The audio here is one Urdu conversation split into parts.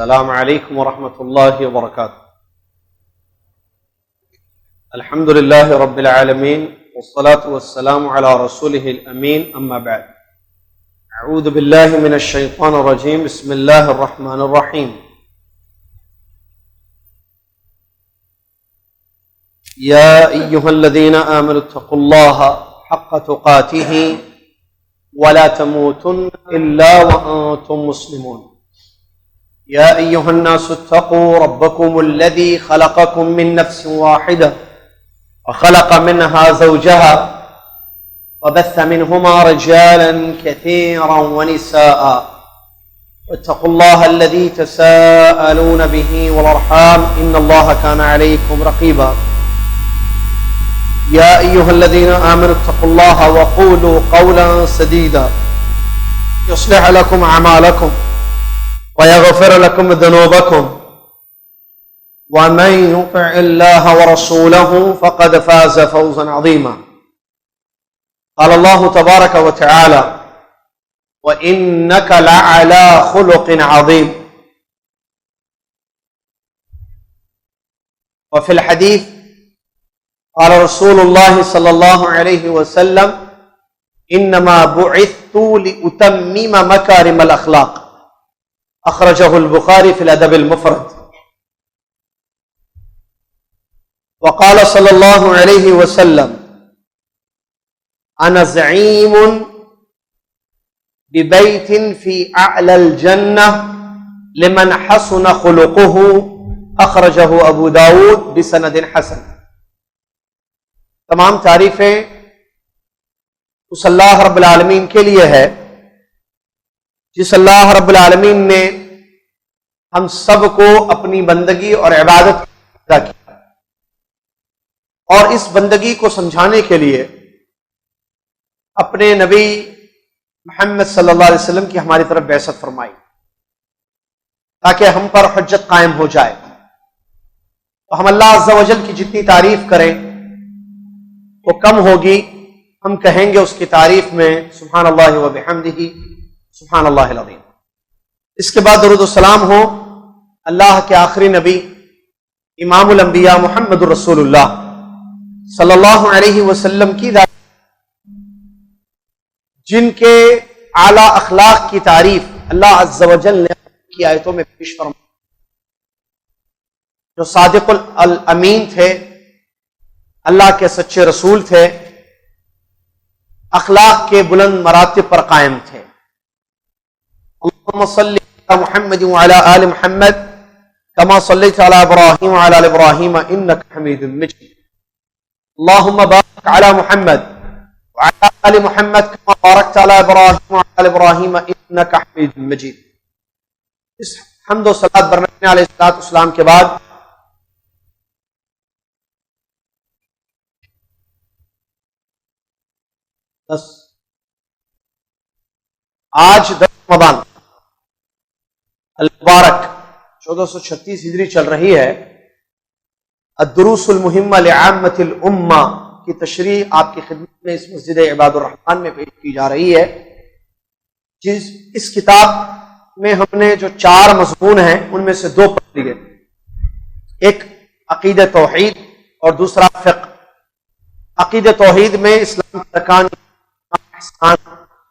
السلام علیکم ورحمۃ اللہ وبرکاتہ۔ الحمد للہ رب العالمین والصلاة والسلام علی رسولہ الامین، اما بعد۔ اعوذ باللہ من الشیطان الرجیم، بسم اللہ الرحمن الرحیم۔ یا ایہا الذین آمنوا اتقوا اللہ حق تقاتہ ولا تموتن الا وانتم مسلمون۔ يا أيها الناس اتقوا ربكم الذي خلقكم من نفس واحدة وخلق منها زوجها وبث منهما رجالا كثيرا ونساء واتقوا الله الذي تساءلون به والأرحام إن الله كان عليكم رقيبا۔ يا أيها الذين آمنوا اتقوا الله وقولوا قولا سديدا يصلح لكم أعمالكم ويغفر لكم ذنوبكم ومن يطع الله ورسوله فقد فاز فوزا عظيما۔ قال الله تبارك وتعالى: وإنك لعلى خلق عظيم۔ وفي الحديث قال رسول الله صلى الله عليه وسلم: إنما بعثت لأتمم مكارم الأخلاق، اخرجہ البخاری فی الادب المفرد۔ وقال صلی اللہ علیہ وسلم: انا زعیم ببیت فی اعلی الجنہ لمن حسن خلقہ، اخرجہ ابو داود بسند حسن۔ تمام تعریفیں اس اللہ رب العالمین کے لیے ہے جس اللہ رب العالمین نے ہم سب کو اپنی بندگی اور عبادت ادا کیا، اور اس بندگی کو سمجھانے کے لیے اپنے نبی محمد صلی اللہ علیہ وسلم کی ہماری طرف بعثت فرمائی تاکہ ہم پر حجت قائم ہو جائے۔ تو ہم اللہ عز و جل کی جتنی تعریف کریں وہ کم ہوگی۔ ہم کہیں گے اس کی تعریف میں سبحان اللہ و بحمدہ سبحان اللہ العظیم۔ اس کے بعد درود و سلام ہو اللہ کے آخری نبی امام الانبیاء محمد الرسول اللہ صلی اللہ علیہ وسلم کی ذات، جن کے اعلیٰ اخلاق کی تعریف اللہ عز و جل نے کی آیتوں میں پیش فرمائی، جو صادق الامین تھے، اللہ کے سچے رسول تھے، اخلاق کے بلند مراتب پر قائم تھے۔ اللهم صل على محمد وعلى آل محمد كما صليت على إبراهيم وعلى آل إبراهيم إنك حميد مجيد۔ اللهم بارك على محمد وعلى آل محمد كما باركت على إبراهيم وعلى آل إبراهيم إنك حميد مجيد۔ اس حمد و صلاۃ بر نبی علیہ الصلوۃ والسلام کے بعد آج 10 رمضان المبارک 1436 ہجری چل رہی ہے۔ الدروس المہمہ لعامۃ الامہ کی تشریح آپ کی خدمت میں اس مسجد عباد الرحمن میں پیش کی جا رہی ہے۔ اس کتاب میں ہم نے جو 4 مضمون ہیں ان میں سے 2 پڑھ لیے، ایک عقیدہ توحید اور دوسرا فقہ۔ عقیدہ توحید میں اسلام کے ارکان، احسان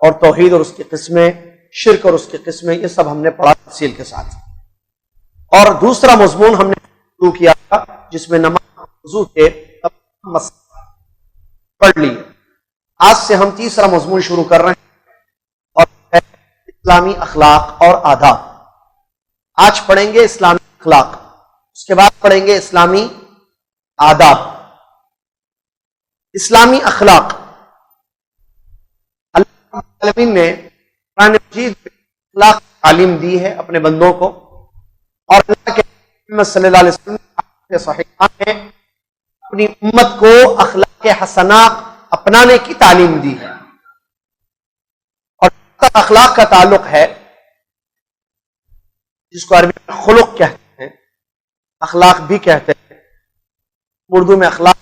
اور توحید اور اس کی قسمیں، شرک اور اس کی قسمیں، یہ سب ہم نے پڑھا تفصیل کے ساتھ۔ اور دوسرا مضمون ہم نے شروع کیا تھا جس میں نماز وضو کے مسائل پڑھ لیے۔ آج سے ہم تیسرا مضمون شروع کر رہے ہیں اور اسلامی اخلاق اور آداب۔ آج پڑھیں گے اسلامی اخلاق، اس کے بعد پڑھیں گے اسلامی آداب۔ اسلامی اخلاق، اللہ رب العالمین نے قرآن مجید میں اخلاق تعلیم دی ہے اپنے بندوں کو، اور اللہ کے محمد صلی اللہ علیہ وسلم کے صحیحہ نے اپنی امت کو اخلاق حسنہ اپنانے کی تعلیم دی ہے۔ اور اخلاق کا تعلق ہے جس کو عربی میں خلق کہتے ہیں، اخلاق بھی کہتے ہیں، اردو میں اخلاق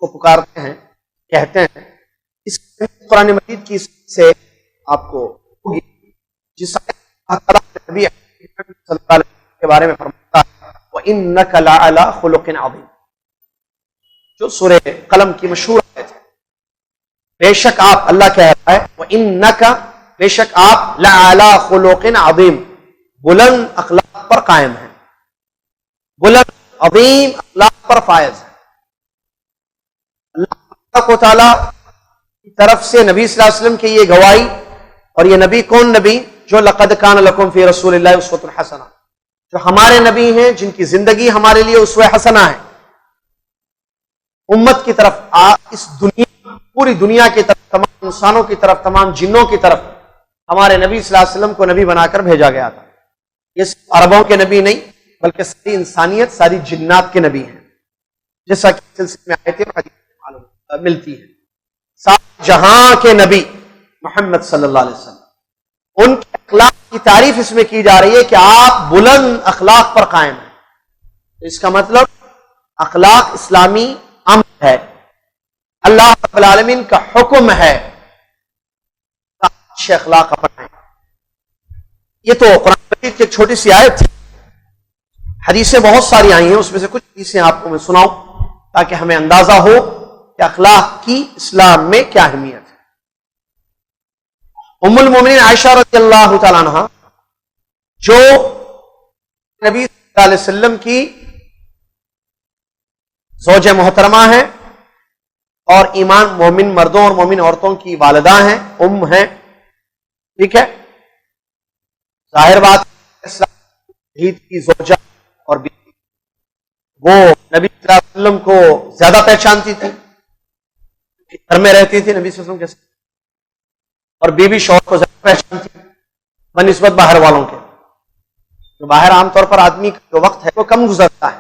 کو پکارتے ہیں، کہتے ہیں۔ اس قرآن مجید کی سے آپ کو ہوگی جس اللہ تعالیٰ نے نبی صلی اللہ علیہ کے بارے میں فرماتا ہے وَإِنَّكَ لَعَلَىٰ خُلُقٍ عَظِيمٍ، جو سورہ قلم کی مشہور آیت ہے. بے شک آپ، اللہ کہہ رہا ہے وَإِنَّكَ، بے شک آپ لَعَلَىٰ خُلُقٍ عَظِيمٍ، بلند اخلاق پر قائم ہیں، بلند عظیم اخلاق پر فائز ہے. اللہ کو تعالیٰ کی طرف سے نبی صلی اللہ علیہ وسلم کی یہ گواہی، اور یہ نبی کون نبی؟ جو لقد کان لکم فی رسول اللہ اسوۃ حسنہ، جو ہمارے نبی ہیں جن کی زندگی ہمارے لیے اسوہ حسنہ ہے. امت کی طرف، اس دنیا، پوری دنیا کی طرف، تمام انسانوں کی طرف، تمام جنوں کی طرف ہمارے نبی صلی اللہ علیہ وسلم کو نبی بنا کر بھیجا گیا تھا. یہ صرف عربوں کے نبی نہیں بلکہ ساری انسانیت، ساری جنات کے نبی ہیں، جیسا کہ سلسلے میں آیتیں اور حدیثیں معلوم ملتی ہیں. سارے جہاں کے نبی محمد صلی اللہ علیہ وسلم، ان کے اخلاق کی تعریف اس میں کی جا رہی ہے کہ آپ بلند اخلاق پر قائم ہیں. اس کا مطلب اخلاق اسلامی امر ہے، اللہ رب العالمین کا حکم ہے اچھے اخلاق اپنائیں. یہ تو قرآن مجید کی ایک چھوٹی سی آیت تھی. حدیثیں بہت ساری آئی ہیں، اس میں سے کچھ حدیثیں آپ کو میں سناؤں تاکہ ہمیں اندازہ ہو کہ اخلاق کی اسلام میں کیا اہمیت ہے. ام المومنین عائشہ رضی اللہ تعالیٰ عنہ، جو نبی صلی اللہ علیہ وسلم کی زوج محترمہ ہیں اور ایمان مومن مردوں اور مومن عورتوں کی والدہ ہیں، ام ہیں، ٹھیک ہے. ظاہر بات عید کی زوجہ اور بیوی، وہ نبی صلی اللہ علیہ وسلم کو زیادہ پہچانتی تھی، گھر میں رہتی تھی نبی صلی اللہ علیہ وسلم کے ساتھ، اور بیوی شوہر کو زیادہ پہچانتی تھی بنسبت باہر والوں کے. تو باہر عام طور پر آدمی کا جو وقت ہے وہ کم گزرتا ہے،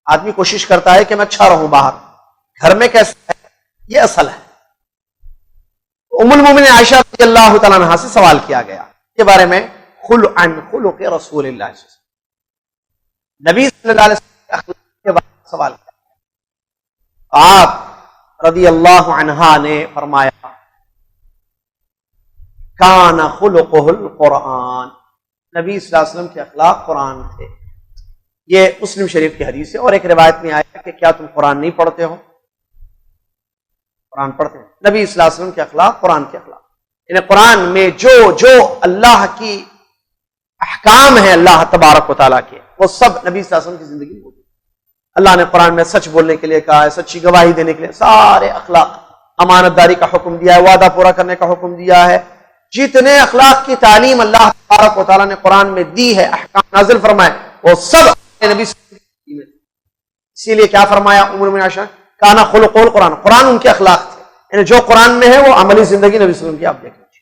آدمی کوشش کرتا ہے کہ میں اچھا رہوں باہر، گھر میں کیسا ہے یہ اصل ہے. ام المومنین عائشہ رضی اللہ تعالیٰ عنہا سے سوال کیا گیا کے بارے میں، عن خلق رسول اللہ صلی اللہ علیہ وسلم، نبی صلی اللہ علیہ وسلم کے اخلاق کے بارے میں سوال کیا. آپ رضی اللہ عنہا نے فرمایا کان خلقہ القرآن، نبی صلی اللہ علیہ وسلم کے اخلاق قرآن تھے. یہ مسلم شریف کی حدیث ہے. اور ایک روایت میں آیا کہ کیا تم قرآن نہیں پڑھتے ہو؟ قرآن پڑھتے ہیں. نبی صلی اللہ علیہ وسلم کے اخلاق قرآن کے اخلاق، یعنی قرآن میں جو اللہ کی احکام ہیں اللہ تبارک و تعالیٰ کے، وہ سب نبی صلی اللہ علیہ وسلم کی زندگی میں ہوتی ہے. اللہ نے قرآن میں سچ بولنے کے لیے کہا ہے، سچی گواہی دینے کے لیے سارے اخلاق، امانت داری کا حکم دیا ہے، وعدہ پورا کرنے کا حکم دیا ہے. جتنے اخلاق کی تعلیم اللہ تبارک و تعالیٰ نے قرآن میں دی ہے، احکام نازل فرمائے، وہ سب نبی صلی اللہ علیہ وسلم میں. اسی لیے کیا فرمایا ام المومنین عائشہ، کانا خلق القرآن، قرآن ان کے اخلاق تھے. یعنی جو قرآن میں ہے وہ عملی زندگی نبی صلی اللہ علیہ وسلم کی آپ دیکھ لیجیے.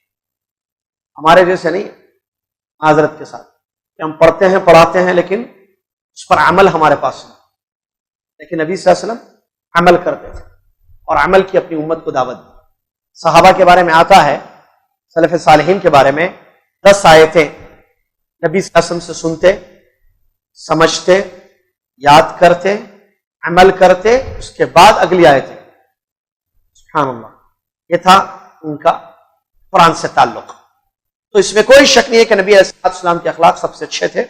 ہمارے جیسے نہیں، معذرت کے ساتھ، کہ ہم پڑھتے ہیں پڑھاتے ہیں لیکن اس پر عمل ہمارے پاس نہیں. لیکن نبی صلی اللہ علیہ وسلم عمل کرتے تھے اور عمل کی اپنی امت کو دعوت دی. صحابہ کے بارے میں آتا ہے، سلف صالحین کے بارے میں 10 آیتیں نبی صلی اللہ علیہ وسلم سے سنتے، سمجھتے، یاد کرتے، عمل کرتے، اس کے بعد اگلی آیتیں. سبحان اللہ، یہ تھا ان کا قرآن سے تعلق. تو اس میں کوئی شک نہیں ہے کہ نبی علیہ السلام کے اخلاق سب سے اچھے تھے.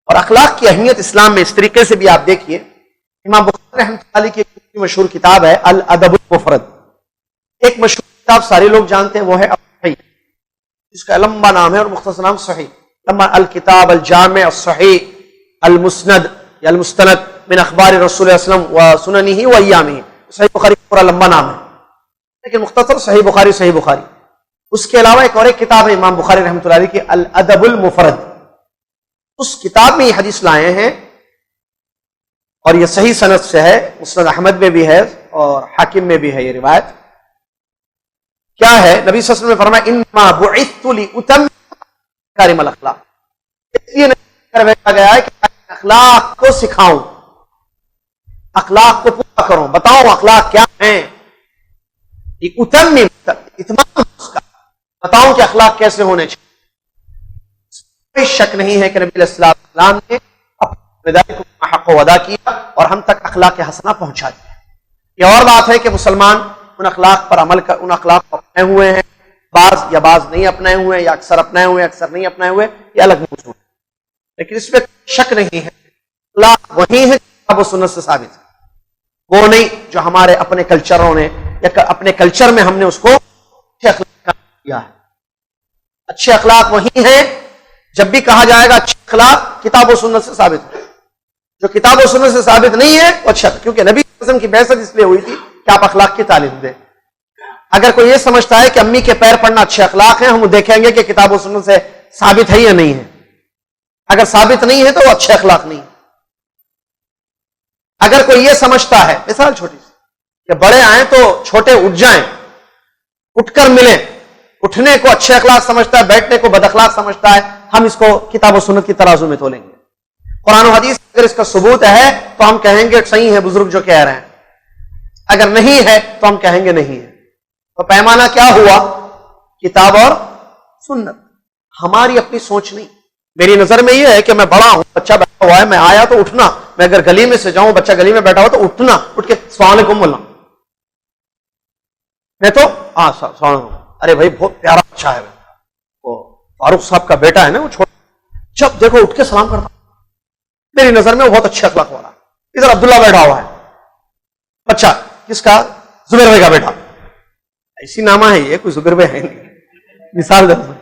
اور اخلاق کی اہمیت اسلام میں اس طریقے سے بھی آپ دیکھیے، امام بخاری رحمۃ اللہ علیہ کی ایک مشہور کتاب ہے الادب المفرد. ایک مشہور کتاب سارے لوگ جانتے ہیں، وہ ہے الصحیح، جس کا لمبا نام ہے اور مختصر نام صحیح. لمبا الکتاب الجامع الصحیح المسند یا المستند من اخبار رسول اللہ صلی اللہ علیہ وسلم و سننہ و ایامہ. صحیح بخاری پورا لمبا نام ہے لیکن مختصر صحیح بخاری. صحیح بخاری. اس کے علاوہ ایک اور ایک کتاب ہے امام بخاری رحمۃ اللہ علیہ کی الادب المفرد. اس کتاب میں یہ حدیث لائے ہیں اور یہ صحیح سند سے ہے، مسند احمد میں بھی ہے اور حاکم میں بھی ہے یہ روایت. کیا ہے؟ نبی صلی اللہ علیہ وسلم نے فرمایا انما بعثت لاتمم مکارم الاخلاق، اس لیے بھیجا گیا ہے کہ اخلاق کو سکھاؤں، اخلاق کو پورا کروں، بتاؤں اخلاق کیا ہیں. اتمم، اتمام اس کا، بتاؤں کہ اخلاق کیسے ہونے چاہیے. کوئی شک نہیں ہے کہ نبی علیہ السلام نے اپنی ذمہ داری کو حق و ادا کیا اور ہم تک اخلاق حسنہ پہنچا دیا. یہ اور بات ہے کہ مسلمان ان اخلاق پر عمل کر، ان اخلاق کو اپنائے ہوئے ہیں، بعض نہیں اپنائے ہوئے ہیں، یا اکثر اپنائے ہوئے ہیں، اکثر نہیں اپنائے ہوئے، یہ الگ موضوع ہے. لیکن اس میں شک نہیں ہے اخلاق وہی ہے کتاب و سنت سے ثابت ہے، وہ نہیں جو ہمارے اپنے کلچروں نے یا اپنے کلچر میں ہم نے اس کو اچھے اخلاق کیا ہے۔ اچھے اخلاق وہی ہیں، جب بھی کہا جائے گا اچھے اخلاق کتاب و سنت سے ثابت ہے، جو کتاب و سنت سے ثابت نہیں ہے وہ اچھا، کیونکہ نبی صلی اللہ علیہ وسلم کی بعثت اس لیے ہوئی تھی کہ آپ اخلاق کی تعلیم دیں۔ اگر کوئی یہ سمجھتا ہے کہ امی کے پیر پڑنا اچھے اخلاق ہیں، ہم دیکھیں گے کہ کتاب و سنت سے ثابت ہے یا نہیں ہے۔ اگر ثابت نہیں ہے تو وہ اچھے اخلاق نہیں ہے۔ اگر کوئی یہ سمجھتا ہے، مثال چھوٹی سی، کہ بڑے آئیں تو چھوٹے اٹھ جائیں، اٹھ کر ملیں، اٹھنے کو اچھے اخلاق سمجھتا ہے، بیٹھنے کو بد اخلاق سمجھتا ہے، ہم اس کو کتاب و سنت کی ترازو میں تولیں گے۔ قرآن و حدیث اگر اس کا ثبوت ہے تو ہم کہیں گے صحیح ہے بزرگ جو کہہ رہے ہیں، اگر نہیں ہے تو ہم کہیں گے نہیں ہے۔ تو پیمانہ کیا ہوا؟ کتاب اور سنت، ہماری اپنی سوچ نہیں۔ میری نظر میں یہ ہے کہ میں بڑا ہوں، بچہ بیٹھا ہوا ہے، میں آیا تو اٹھنا، میں اگر گلی میں سے جاؤں بچہ گلی میں بیٹھا ہوا تو اٹھنا، اٹھ کے السلام علیکم بولنا، میں تو السلام علیکم، ارے بھائی بہت پیارا بچہ ہے، وہ فاروق صاحب کا بیٹا ہے نا، وہ چھوٹا، جب دیکھو اٹھ کے سلام کرتا، میری نظر میں وہ بہت اچھے اخلاق والا۔ ادھر عبداللہ بیٹھا ہوا ہے، بچہ کس کا؟ زبیر بھائی کا بیٹا، ایسی نامہ ہے یہ، کوئی زبیر بھائی ہے نہیں، مثال دیتا ہوں۔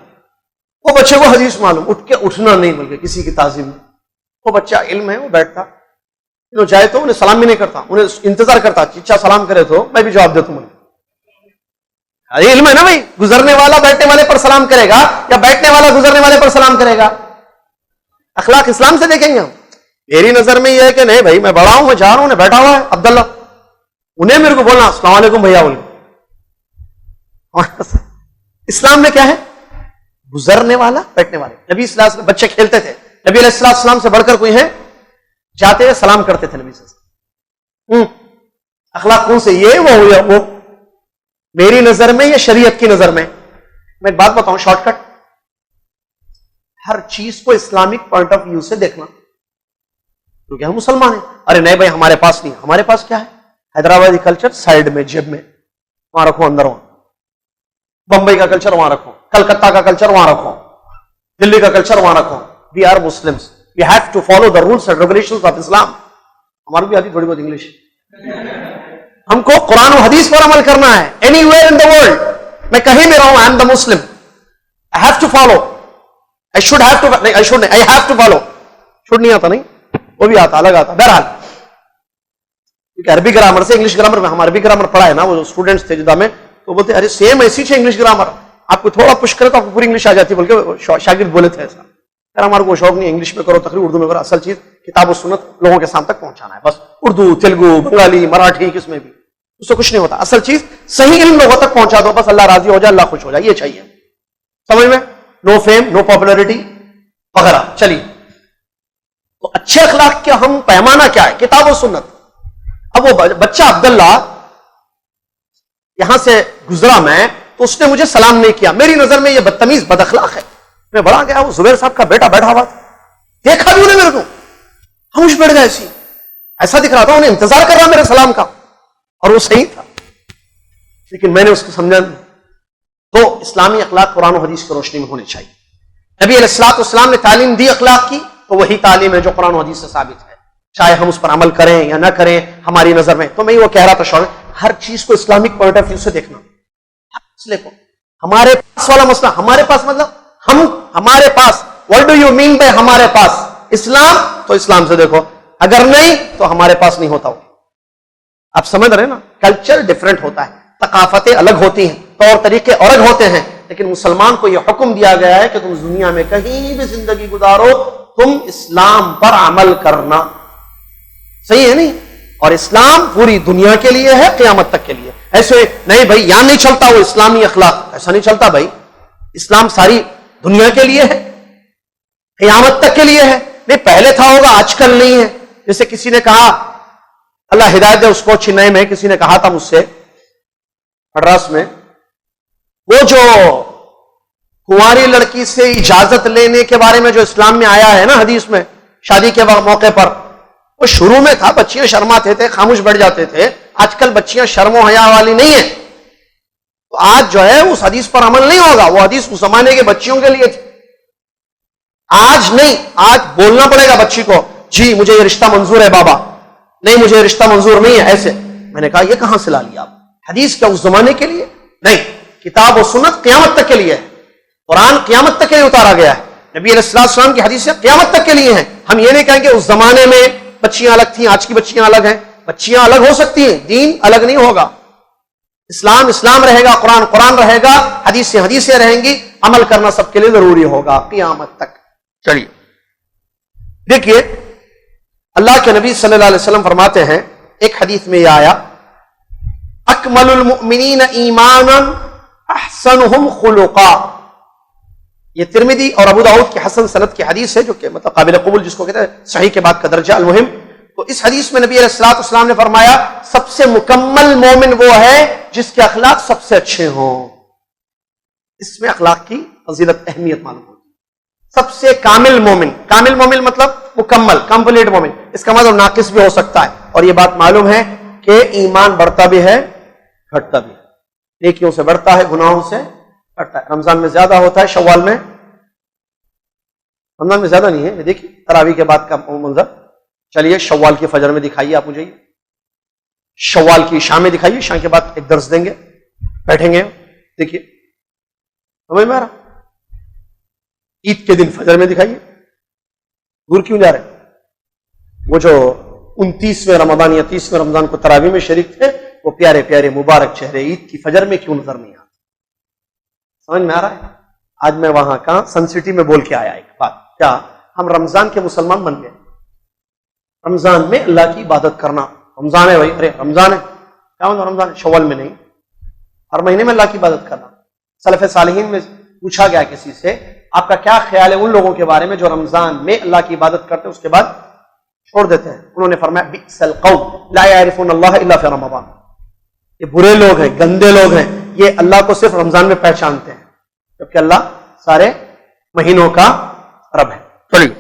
وہ بچے کو حدیث معلوم، اٹھ کے اٹھنا نہیں بلکہ کسی کی تعظیم میں، وہ بچہ علم ہے، وہ بیٹھتا، جائے تو انہیں سلام بھی نہیں کرتا، انہیں انتظار کرتا چچا سلام کرے تو میں بھی جواب دیتا ہوں۔ یہ علم ہے نا بھائی، گزرنے والا بیٹھنے والے پر سلام کرے گا یا بیٹھنے والا گزرنے والے پر سلام کرے گا؟ اخلاق اسلام سے دیکھیں گے ہم۔ میری نظر میں یہ ہے کہ نہیں بھائی میں بڑا ہوں، میں جا رہا ہوں، انہیں بیٹھا ہوا ہے عبداللہ، انہیں میرے کو بولنا السلام علیکم بھیا بول۔ اسلام میں کیا ہے؟ گزرنے والا بیٹھنے والے۔ نبی صلی اللہ علیہ وسلم بچے کھیلتے تھے، نبی علیہ السلام سے بڑھ کر کوئی ہے؟ جاتے ہوئے سلام کرتے تھے نبی صلی اللہ علیہ وسلم۔ اخلاق کون سے؟ یہ وہ میری نظر میں یا شریعت کی نظر میں؟ میں ایک بات بتاؤں شارٹ کٹ، ہر چیز کو اسلامک پوائنٹ آف ویو سے دیکھنا، کیونکہ ہم مسلمان ہیں۔ ارے نہیں بھائی ہمارے پاس نہیں، ہمارے پاس کیا ہے؟ حیدرآبادی کلچر سائڈ میں جیب میں، وہاں رکھو، اندر وہاں۔ بمبئی کا کلچر وہاں رکھو، کلکتہ کا کلچر وہاں رکھو، دلی کا کلچر وہاں رکھو۔ We are Muslims, we have to follow the rules and regulations of Islam. ہماری بھی آتی تھوڑی بہت انگلش، ہم کو قرآن و حدیث پر عمل کرنا ہے۔ Anywhere in the world, میں کہیں بھی رہوں، I am the Muslim, I have to follow, I should have to, نہیں آئی شوڈ نہیں، I have to follow. Should نہیں آتا، نہیں وہ بھی آتا، الگ آتا۔ بہرحال کیونکہ عربی گرامر سے انگلش گرامر میں، ہم عربی گرامر پڑھا ہے نا، وہ اسٹوڈنٹس تھے جدا میں، تو بولتے ارے سیم ایسی ہے انگلش گرامر، آپ کو تھوڑا پش کرے تو آپ کو پوری انگلش آ جاتی، بلکہ شاگرد بولے تھے ایسا۔ یار ہمارے کو شوق نہیں انگلش میں کرو تقریر، اردو میں کرو، اصل چیز کتاب و سنت لوگوں کے سامنے تک پہنچانا ہے، بس اردو تیلگو بنگالی مراٹھی کس میں بھی اس سے کچھ نہیں ہوتا، اصل چیز صحیح علم لوگوں تک پہنچا دو، بس اللہ راضی ہو جائے، اللہ خوش ہو جائے، یہ چاہیے، سمجھ میں؟ نو فیم، نو پاپولرٹی وغیرہ۔ چلیے، تو اچھے اخلاق کے ہم پیمانہ کیا ہے؟ کتاب و سنت۔ اب وہ بچہ عبداللہ یہاں سے گزرا میں تو اس نے مجھے سلام نہیں کیا، میری نظر میں یہ بدتمیز بد اخلاق ہے۔ میں بڑا گیا، وہ زبیر صاحب کا بیٹا بیٹھا ہوا تھا، دیکھا بھی انہیں میرے کو، خاموش بیٹھ گیا، ایسا دکھ رہا تھا انہیں انتظار کر رہا میرے سلام کا، اور وہ صحیح تھا، لیکن میں نے اس کو سمجھا نہیں۔ تو اسلامی اخلاق قرآن و حدیث کی روشنی میں ہونے چاہیے۔ نبی علیہ الصلوۃ والسلام نے تعلیم دی اخلاق کی، تو وہی تعلیم ہے جو قرآن و حدیث سے ثابت ہے، چاہے ہم اس پر عمل کریں یا نہ کریں ہماری نظر میں۔ تو میں وہ کہہ رہا تھا شوق، ہر چیز کو اسلامک پوائنٹ آف ویو سے دیکھنا، ہر مسئلے کو۔ ہمارے پاس والا مسئلہ، ہمارے پاس مطلب ہمارے پاس، what do you mean by ہمارے پاس؟ اسلام تو اسلام سے دیکھو، اگر نہیں تو ہمارے پاس نہیں ہوتا۔ آپ سمجھ رہے ہیں نا، کلچر ڈیفرنٹ ہوتا ہے، ثقافتیں الگ ہوتی ہیں، طور طریقے الگ ہوتے ہیں، لیکن مسلمان کو یہ حکم دیا گیا ہے کہ تم دنیا میں کہیں بھی زندگی گزارو، تم اسلام پر عمل کرنا، صحیح ہے نہیں؟ اور اسلام پوری دنیا کے لیے ہے، قیامت تک کے لیے۔ ایسے نہیں بھائی یہاں نہیں چلتا وہ اسلامی اخلاق، ایسا نہیں چلتا بھائی، اسلام ساری دنیا کے لیے ہے، قیامت تک کے لیے ہے۔ نہیں پہلے تھا ہوگا، آج کل نہیں ہے۔ جیسے کسی نے کہا، اللہ ہدایت دے اس کو، چنئی میں کسی نے کہا تھا مجھ سے، مدراس میں، وہ جو کنواری لڑکی سے اجازت لینے کے بارے میں جو اسلام میں آیا ہے نا حدیث میں، شادی کے موقع پر، وہ شروع میں تھا بچیاں شرماتے تھے، خاموش بیٹھ جاتے تھے، آج کل بچیاں شرم و حیا والی نہیں ہیں، تو آج جو ہے اس حدیث پر عمل نہیں ہوگا، وہ حدیث اس زمانے کے بچیوں کے لیے تھی۔ آج نہیں، آج بولنا پڑے گا بچی کو، جی مجھے یہ رشتہ منظور ہے بابا، نہیں مجھے یہ رشتہ منظور نہیں ہے ایسے. میں نے کہا یہ کہاں سے لا لیا آپ؟ حدیث کیا اس زمانے کے لیے؟ نہیں، کتاب و سنت قیامت تک کے لیے ہے. قرآن قیامت تک کے لیے اتارا گیا ہے. نبی علیہ السلام کی حدیثیں قیامت تک کے لیے ہیں. ہم یہ نہیں کہیں کہ اس زمانے میں بچیاں الگ تھیں، آج کی بچیاں الگ ہیں. بچیاں الگ ہو سکتی ہیں، دین الگ نہیں ہوگا. اسلام اسلام رہے گا، قرآن قرآن رہے گا، حدیثیں حدیثیں رہیں گی. عمل کرنا سب کے لیے ضروری ہوگا قیامت تک. چلیے دیکھیے، اللہ کے نبی صلی اللہ علیہ وسلم فرماتے ہیں، ایک حدیث میں یہ آیا، اکمل المؤمنین ایمانا احسنہم خلقا. یہ ترمذی اور ابو داؤد کی حسن سند کی حدیث ہے، جو کہ مطلب قابل قبول، جس کو کہتے ہیں صحیح کے بعد کا درجہ. المہم، تو اس حدیث میں نبی علیہ الصلوۃ والسلام نے فرمایا سب سے مکمل مومن وہ ہے جس کے اخلاق سب سے اچھے ہوں. اس میں اخلاق کی فضیلت، اہمیت معلوم ہوتی ہے. سب سے کامل مومن، کامل مومن مطلب مکمل، کمپلیٹ مومن. اس کا مطلب ناقص بھی ہو سکتا ہے. اور یہ بات معلوم ہے کہ ایمان بڑھتا بھی ہے گھٹتا بھی ہے. نیکیوں سے بڑھتا ہے، گناہوں سے گھٹتا ہے. رمضان میں زیادہ ہوتا ہے، شوال میں، رمضان میں زیادہ نہیں ہے. دیکھیے تراویح کے بعد کا منظر. چلیے شوال کی فجر میں دکھائیے آپ مجھے، شوال کی شام میں دکھائیے. شام کے بعد ایک درس دیں گے، بیٹھیں گے. دیکھیے سمجھ میں آ رہا؟ عید کے دن فجر میں دکھائیے. دور کیوں جا رہے؟ وہ جو 29ویں رمضان یا 30ویں رمضان کو تراویح میں شریک تھے، وہ پیارے پیارے مبارک چہرے عید کی فجر میں کیوں نظر نہیں آتے؟ سمجھ میں آ رہا ہے؟ آج میں وہاں کا سن سٹی میں بول کے آیا ایک بات، کیا ہم رمضان کے مسلمان بن گئے؟ رمضان میں اللہ کی عبادت کرنا. رمضان ہے بھائی، ارے رمضان ہے، کیا مطلب رمضان ہے؟ شوال میں نہیں، ہر مہینے میں اللہ کی عبادت کرنا. سلف صالحین میں پوچھا گیا کسی سے، آپ کا کیا خیال ہے ان لوگوں کے بارے میں جو رمضان میں اللہ کی عبادت کرتے ہیں اس کے بعد چھوڑ دیتے ہیں؟ انہوں نے فرمایا بئس القوم لا يعرفون اللہ الا فی رمضان. یہ برے لوگ ہیں، گندے لوگ ہیں، یہ اللہ کو صرف رمضان میں پہچانتے ہیں، جبکہ اللہ سارے مہینوں کا رب ہے. چلیے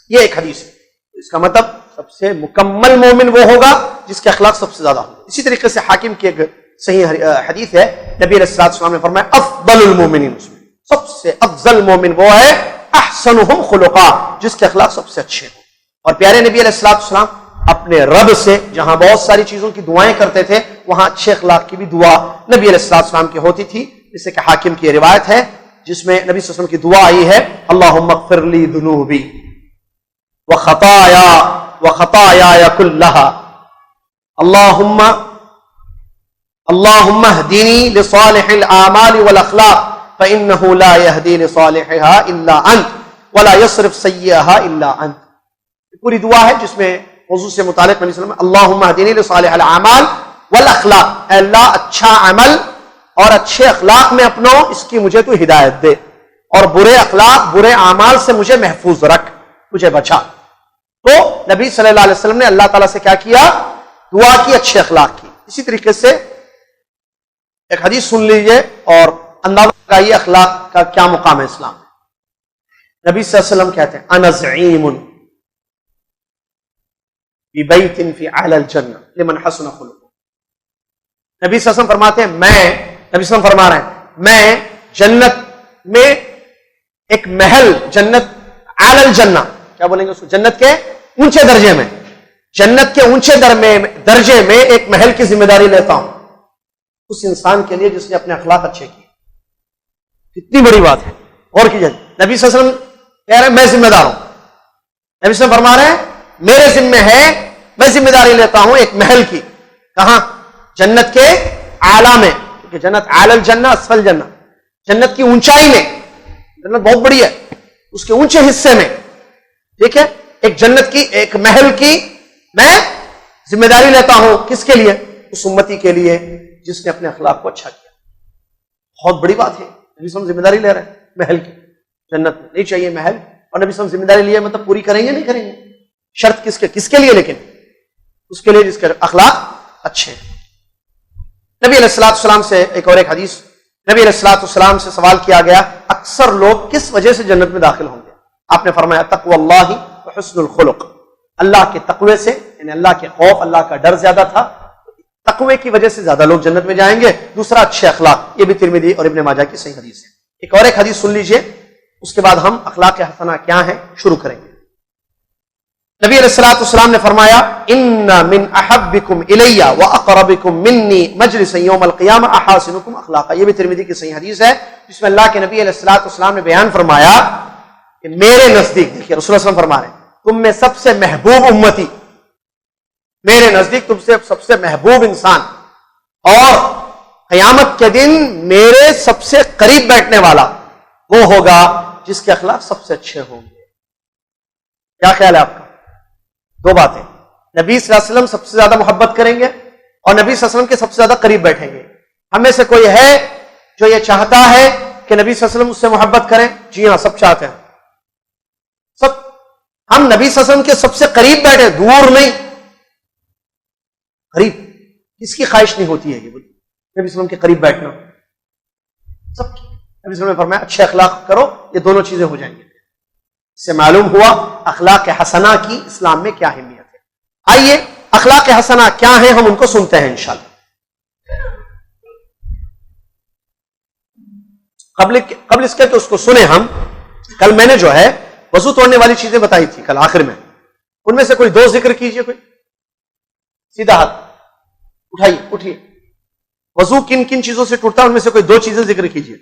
یہ ایک حدیث ہے. اس کا مطلب سب سے مکمل مومن وہ ہوگا جس کے اخلاق سب سے زیادہ ہوں. اسی طریقے سے حاکم کی ایک صحیح حدیث ہے، نبی علیہ الصلوۃ والسلام نے فرمایا افضل المومنین، اس میں سب سے افضل مومن وہ ہے احسنہم خلقا، جس کے اخلاق سب سے اچھے ہوں. اور پیارے نبی علیہ الصلوۃ والسلام اپنے رب سے جہاں بہت ساری چیزوں کی دعائیں کرتے تھے، وہاں اچھے اخلاق کی بھی دعا نبی علیہ الصلوۃ والسلام کی ہوتی تھی. جسے کہ حاکم کی روایت ہے جس میں نبی صلی اللہ علیہ وسلم کی دعا آئی ہے، اللہم اغفر لی ذنوبی وخطایا کلہا، اللہم اہدنی لصالح الاعمال والاخلاق فانہ لا یہدی لصالحها الا انت ولا یصرف سیئها الا انت. پوری دعا ہے جس میں موضوع سے متعلق نبی صلی اللہ علیہ وسلم اللہم اہدنی لصالح الاعمال والاخلاق، اے اللہ اچھا عمل اور اچھے اخلاق میں اپنو، اس کی مجھے تو ہدایت دے، اور برے اخلاق برے اعمال سے مجھے محفوظ رکھ، مجھے بچا. تو نبی صلی اللہ علیہ وسلم نے اللہ تعالیٰ سے کیا کیا؟ دعا کی، اچھے اخلاق کی. اسی طریقے سے ایک حدیث سن لیجئے اور اندازہ لگائیے اخلاق کا کیا مقام ہے اسلام میں. نبی صلی اللہ علیہ وسلم کہتے ہیں انا زعیم ببیت فی اعلی الجنہ لمن حسن خلقہ. نبی صلی اللہ علیہ وسلم فرماتے ہیں نبی صلی اللہ علیہ وسلم فرما رہے ہیں میں جنت میں ایک محل، جنت اعلی الجنہ، کیا بولیں گے اس کو؟ جنت کے اونچے درجے میں، جنت کے اونچے درجے میں ایک محل کی ذمہ داری لیتا ہوں اس انسان کے لیے جس نے اپنے اخلاق اچھے کیے. کتنی بڑی بات ہے، غور کیجیے. نبی صلی اللہ علیہ وسلم کہہ رہے ہیں میں ذمہ دار ہوں. نبی صلی اللہ علیہ وسلم فرما رہے ہیں میرے ذمہ ہے، میں ذمہ داری لیتا ہوں ایک محل کی. کہاں؟ جنت کے اعلیٰ میں، کیونکہ جنت اعلی الجنہ اسفل جنہ، جنت کی اونچائی میں. جنت بہت بڑی ہے، اس کے اونچے حصے میں، ٹھیک ہے، ایک جنت کی ایک محل کی میں ذمہ داری لیتا ہوں. کس کے لیے؟ اس امتی کے لیے جس نے اپنے اخلاق کو اچھا کیا. بہت بڑی بات ہے. نبی صلی اللہ علیہ وسلم ذمہ داری لے رہے ہیں محل کی. جنت میں نہیں چاہیے محل، اور نبی صلی اللہ علیہ وسلم ذمہ داری لیے مطلب پوری کریں گے نہیں کریں گے. شرط کس کے لیے؟ لیکن اس کے لیے جس کے اخلاق اچھے ہیں. نبی علیہ الصلوۃ والسلام سے ایک حدیث، نبی علیہ الصلوۃ والسلام سے سوال کیا گیا اکثر لوگ کس وجہ سے جنت میں داخل ہوں گے؟ آپ نے فرمایا تقوی اللہ وحسن الخلق، اللہ کے تقوی سے، یعنی اللہ کے خوف، اللہ کا ڈر زیادہ تھا، تقوی کی وجہ سے زیادہ لوگ جنت میں جائیں گے. دوسرا اچھے اخلاق. یہ بھی ترمذی اور ابن ماجہ کی صحیح حدیث ہے. ایک حدیث سن لیجئے. اس کے بعد ہم اخلاق حسنہ کیا ہیں شروع کریں گے. نبی علیہ الصلوۃ والسلام نے فرمایا ان من احبکم الی واقربکم منی مجلسا یوم القیامہ احاسنکم اخلاقا. یہ بھی ترمذی کی صحیح حدیث ہے جس میں اللہ کے نبی علیہ الصلوۃ والسلام نے بیان فرمایا کہ میرے نزدیک، دیکھیے رسول اللہ صلی اللہ علیہ وسلم فرما رہے ہیں تم میں سب سے محبوب امتی، میرے نزدیک تم سے سب سے محبوب انسان، اور قیامت کے دن میرے سب سے قریب بیٹھنے والا وہ ہوگا جس کے اخلاق سب سے اچھے ہوں گے. کیا خیال ہے آپ کا؟ دو باتیں، نبی صلی اللہ علیہ وسلم سب سے زیادہ محبت کریں گے اور نبی صلی اللہ علیہ وسلم کے سب سے زیادہ قریب بیٹھیں گے. ہم میں سے کوئی ہے جو یہ چاہتا ہے کہ نبی صلی اللہ علیہ وسلم اس سے محبت کریں؟ جی ہاں، سب چاہتے ہیں. سب ہم نبی صلی اللہ علیہ وسلم کے سب سے قریب بیٹھے، دور نہیں، قریب. کس کی خواہش نہیں ہوتی ہے یہ نبی صلی اللہ علیہ وسلم کے قریب بیٹھنا؟ سب کی. نبی صلی اللہ علیہ وسلم نے فرمایا اچھے اخلاق کرو، یہ دونوں چیزیں ہو جائیں گی. اس سے معلوم ہوا اخلاق حسنہ کی اسلام میں کیا اہمیت ہے. آئیے اخلاق حسنہ کیا ہیں ہم ان کو سنتے ہیں انشاءاللہ. قبل اس کے کہ اس کو سنیں ہم، کل میں نے جو ہے وضو توڑنے والی چیزیں بتائی تھی کل آخر میں، ان میں سے کوئی دو ذکر کیجئے. کوئی سیدھا ہاتھ اٹھائیے، اٹھیے. وضو کن کن چیزوں سے ٹوٹتا ہے ان میں سے کوئی دو چیزیں ذکر کیجئے.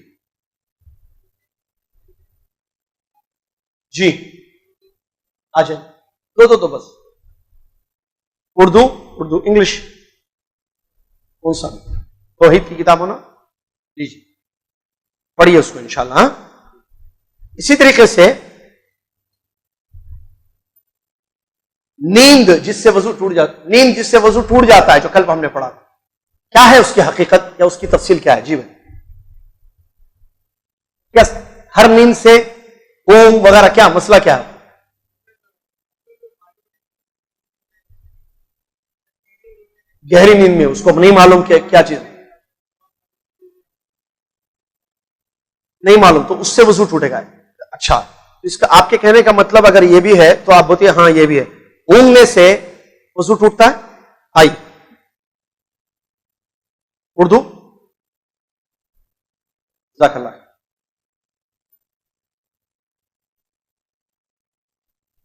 جی آ جائیں، دو بس. اردو انگلش کون سا؟ توحید کی کتاب ہونا، لیجیے پڑھیے اس کو انشاءاللہ. ہاں اسی طریقے سے نیند جس سے وضو ٹوٹ جاتا ہے، جو کل ہم نے پڑھا، کیا ہے اس کی حقیقت یا اس کی تفصیل کیا ہے؟ جی بھائی، کیا ہر نیند سے اونگ وغیرہ کیا مسئلہ کیا ہے؟ گہری نیند میں اس کو نہیں معلوم کہ کیا چیز نہیں معلوم، تو اس سے وضو ٹوٹے گا. اچھا، اس کا آپ کے کہنے کا مطلب اگر یہ بھی ہے تو آپ بولتے ہاں یہ بھی ہے، اونگ میں سے وضو ٹوٹتا ہے. آئی اردو، جزاک اللہ.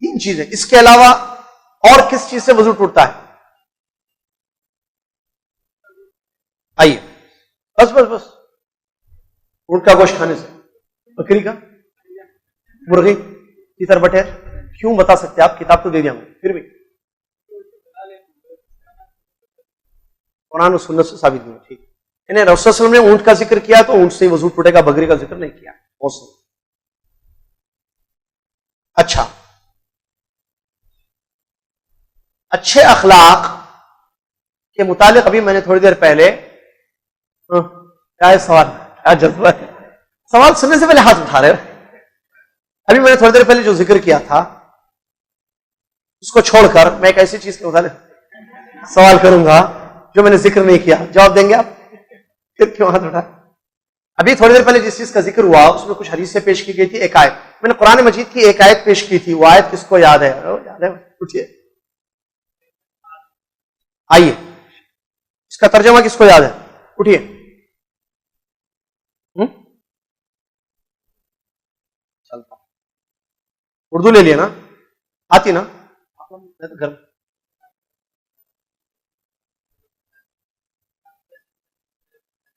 تین چیزیں، اس کے علاوہ اور کس چیز سے وضو ٹوٹتا ہے؟ آئیے، بس اونٹ کا گوشت کھانے سے، بکری کا، مرغی، تیتر بٹیر. کیوں بتا سکتے آپ؟ کتاب تو دے دیا ہوں، پھر بھی قرآن و سنت سے ثابت نہیں. ٹھیک، انہیں رسول صلی اللہ علیہ وسلم نے اونٹ کا ذکر کیا تو اونٹ سے ہی وضو ٹوٹے گا، بکری کا ذکر نہیں کیا. اچھا، اچھے اخلاق کے متعلق ابھی میں نے تھوڑی دیر پہلے کیا ہے سوال، کیا جذبہ ہے سوال سننے سے پہلے ہاتھ اٹھا رہے. ابھی میں نے تھوڑی دیر پہلے جو ذکر کیا تھا اس کو چھوڑ کر میں ایک ایسی چیز کے متعلق سوال کروں گا جو میں نے ذکر نہیں کیا. جواب دیں گے آپ؟ پھر کیوں ہاتھ اٹھا؟ ابھی تھوڑی دیر پہلے جس چیز کا ذکر ہوا اس میں کچھ حدیثیں پیش کی گئی تھی. ایک آیت میں نے قرآن مجید کی ایک آیت پیش کی تھی، وہ آیت کس کو یاد ہے؟ یاد ہے؟ اٹھیے. آئیے، اس کا ترجمہ کس کو یاد ہے؟ اٹھیے. اردو لے لیا نا؟ آتی نا؟ گھر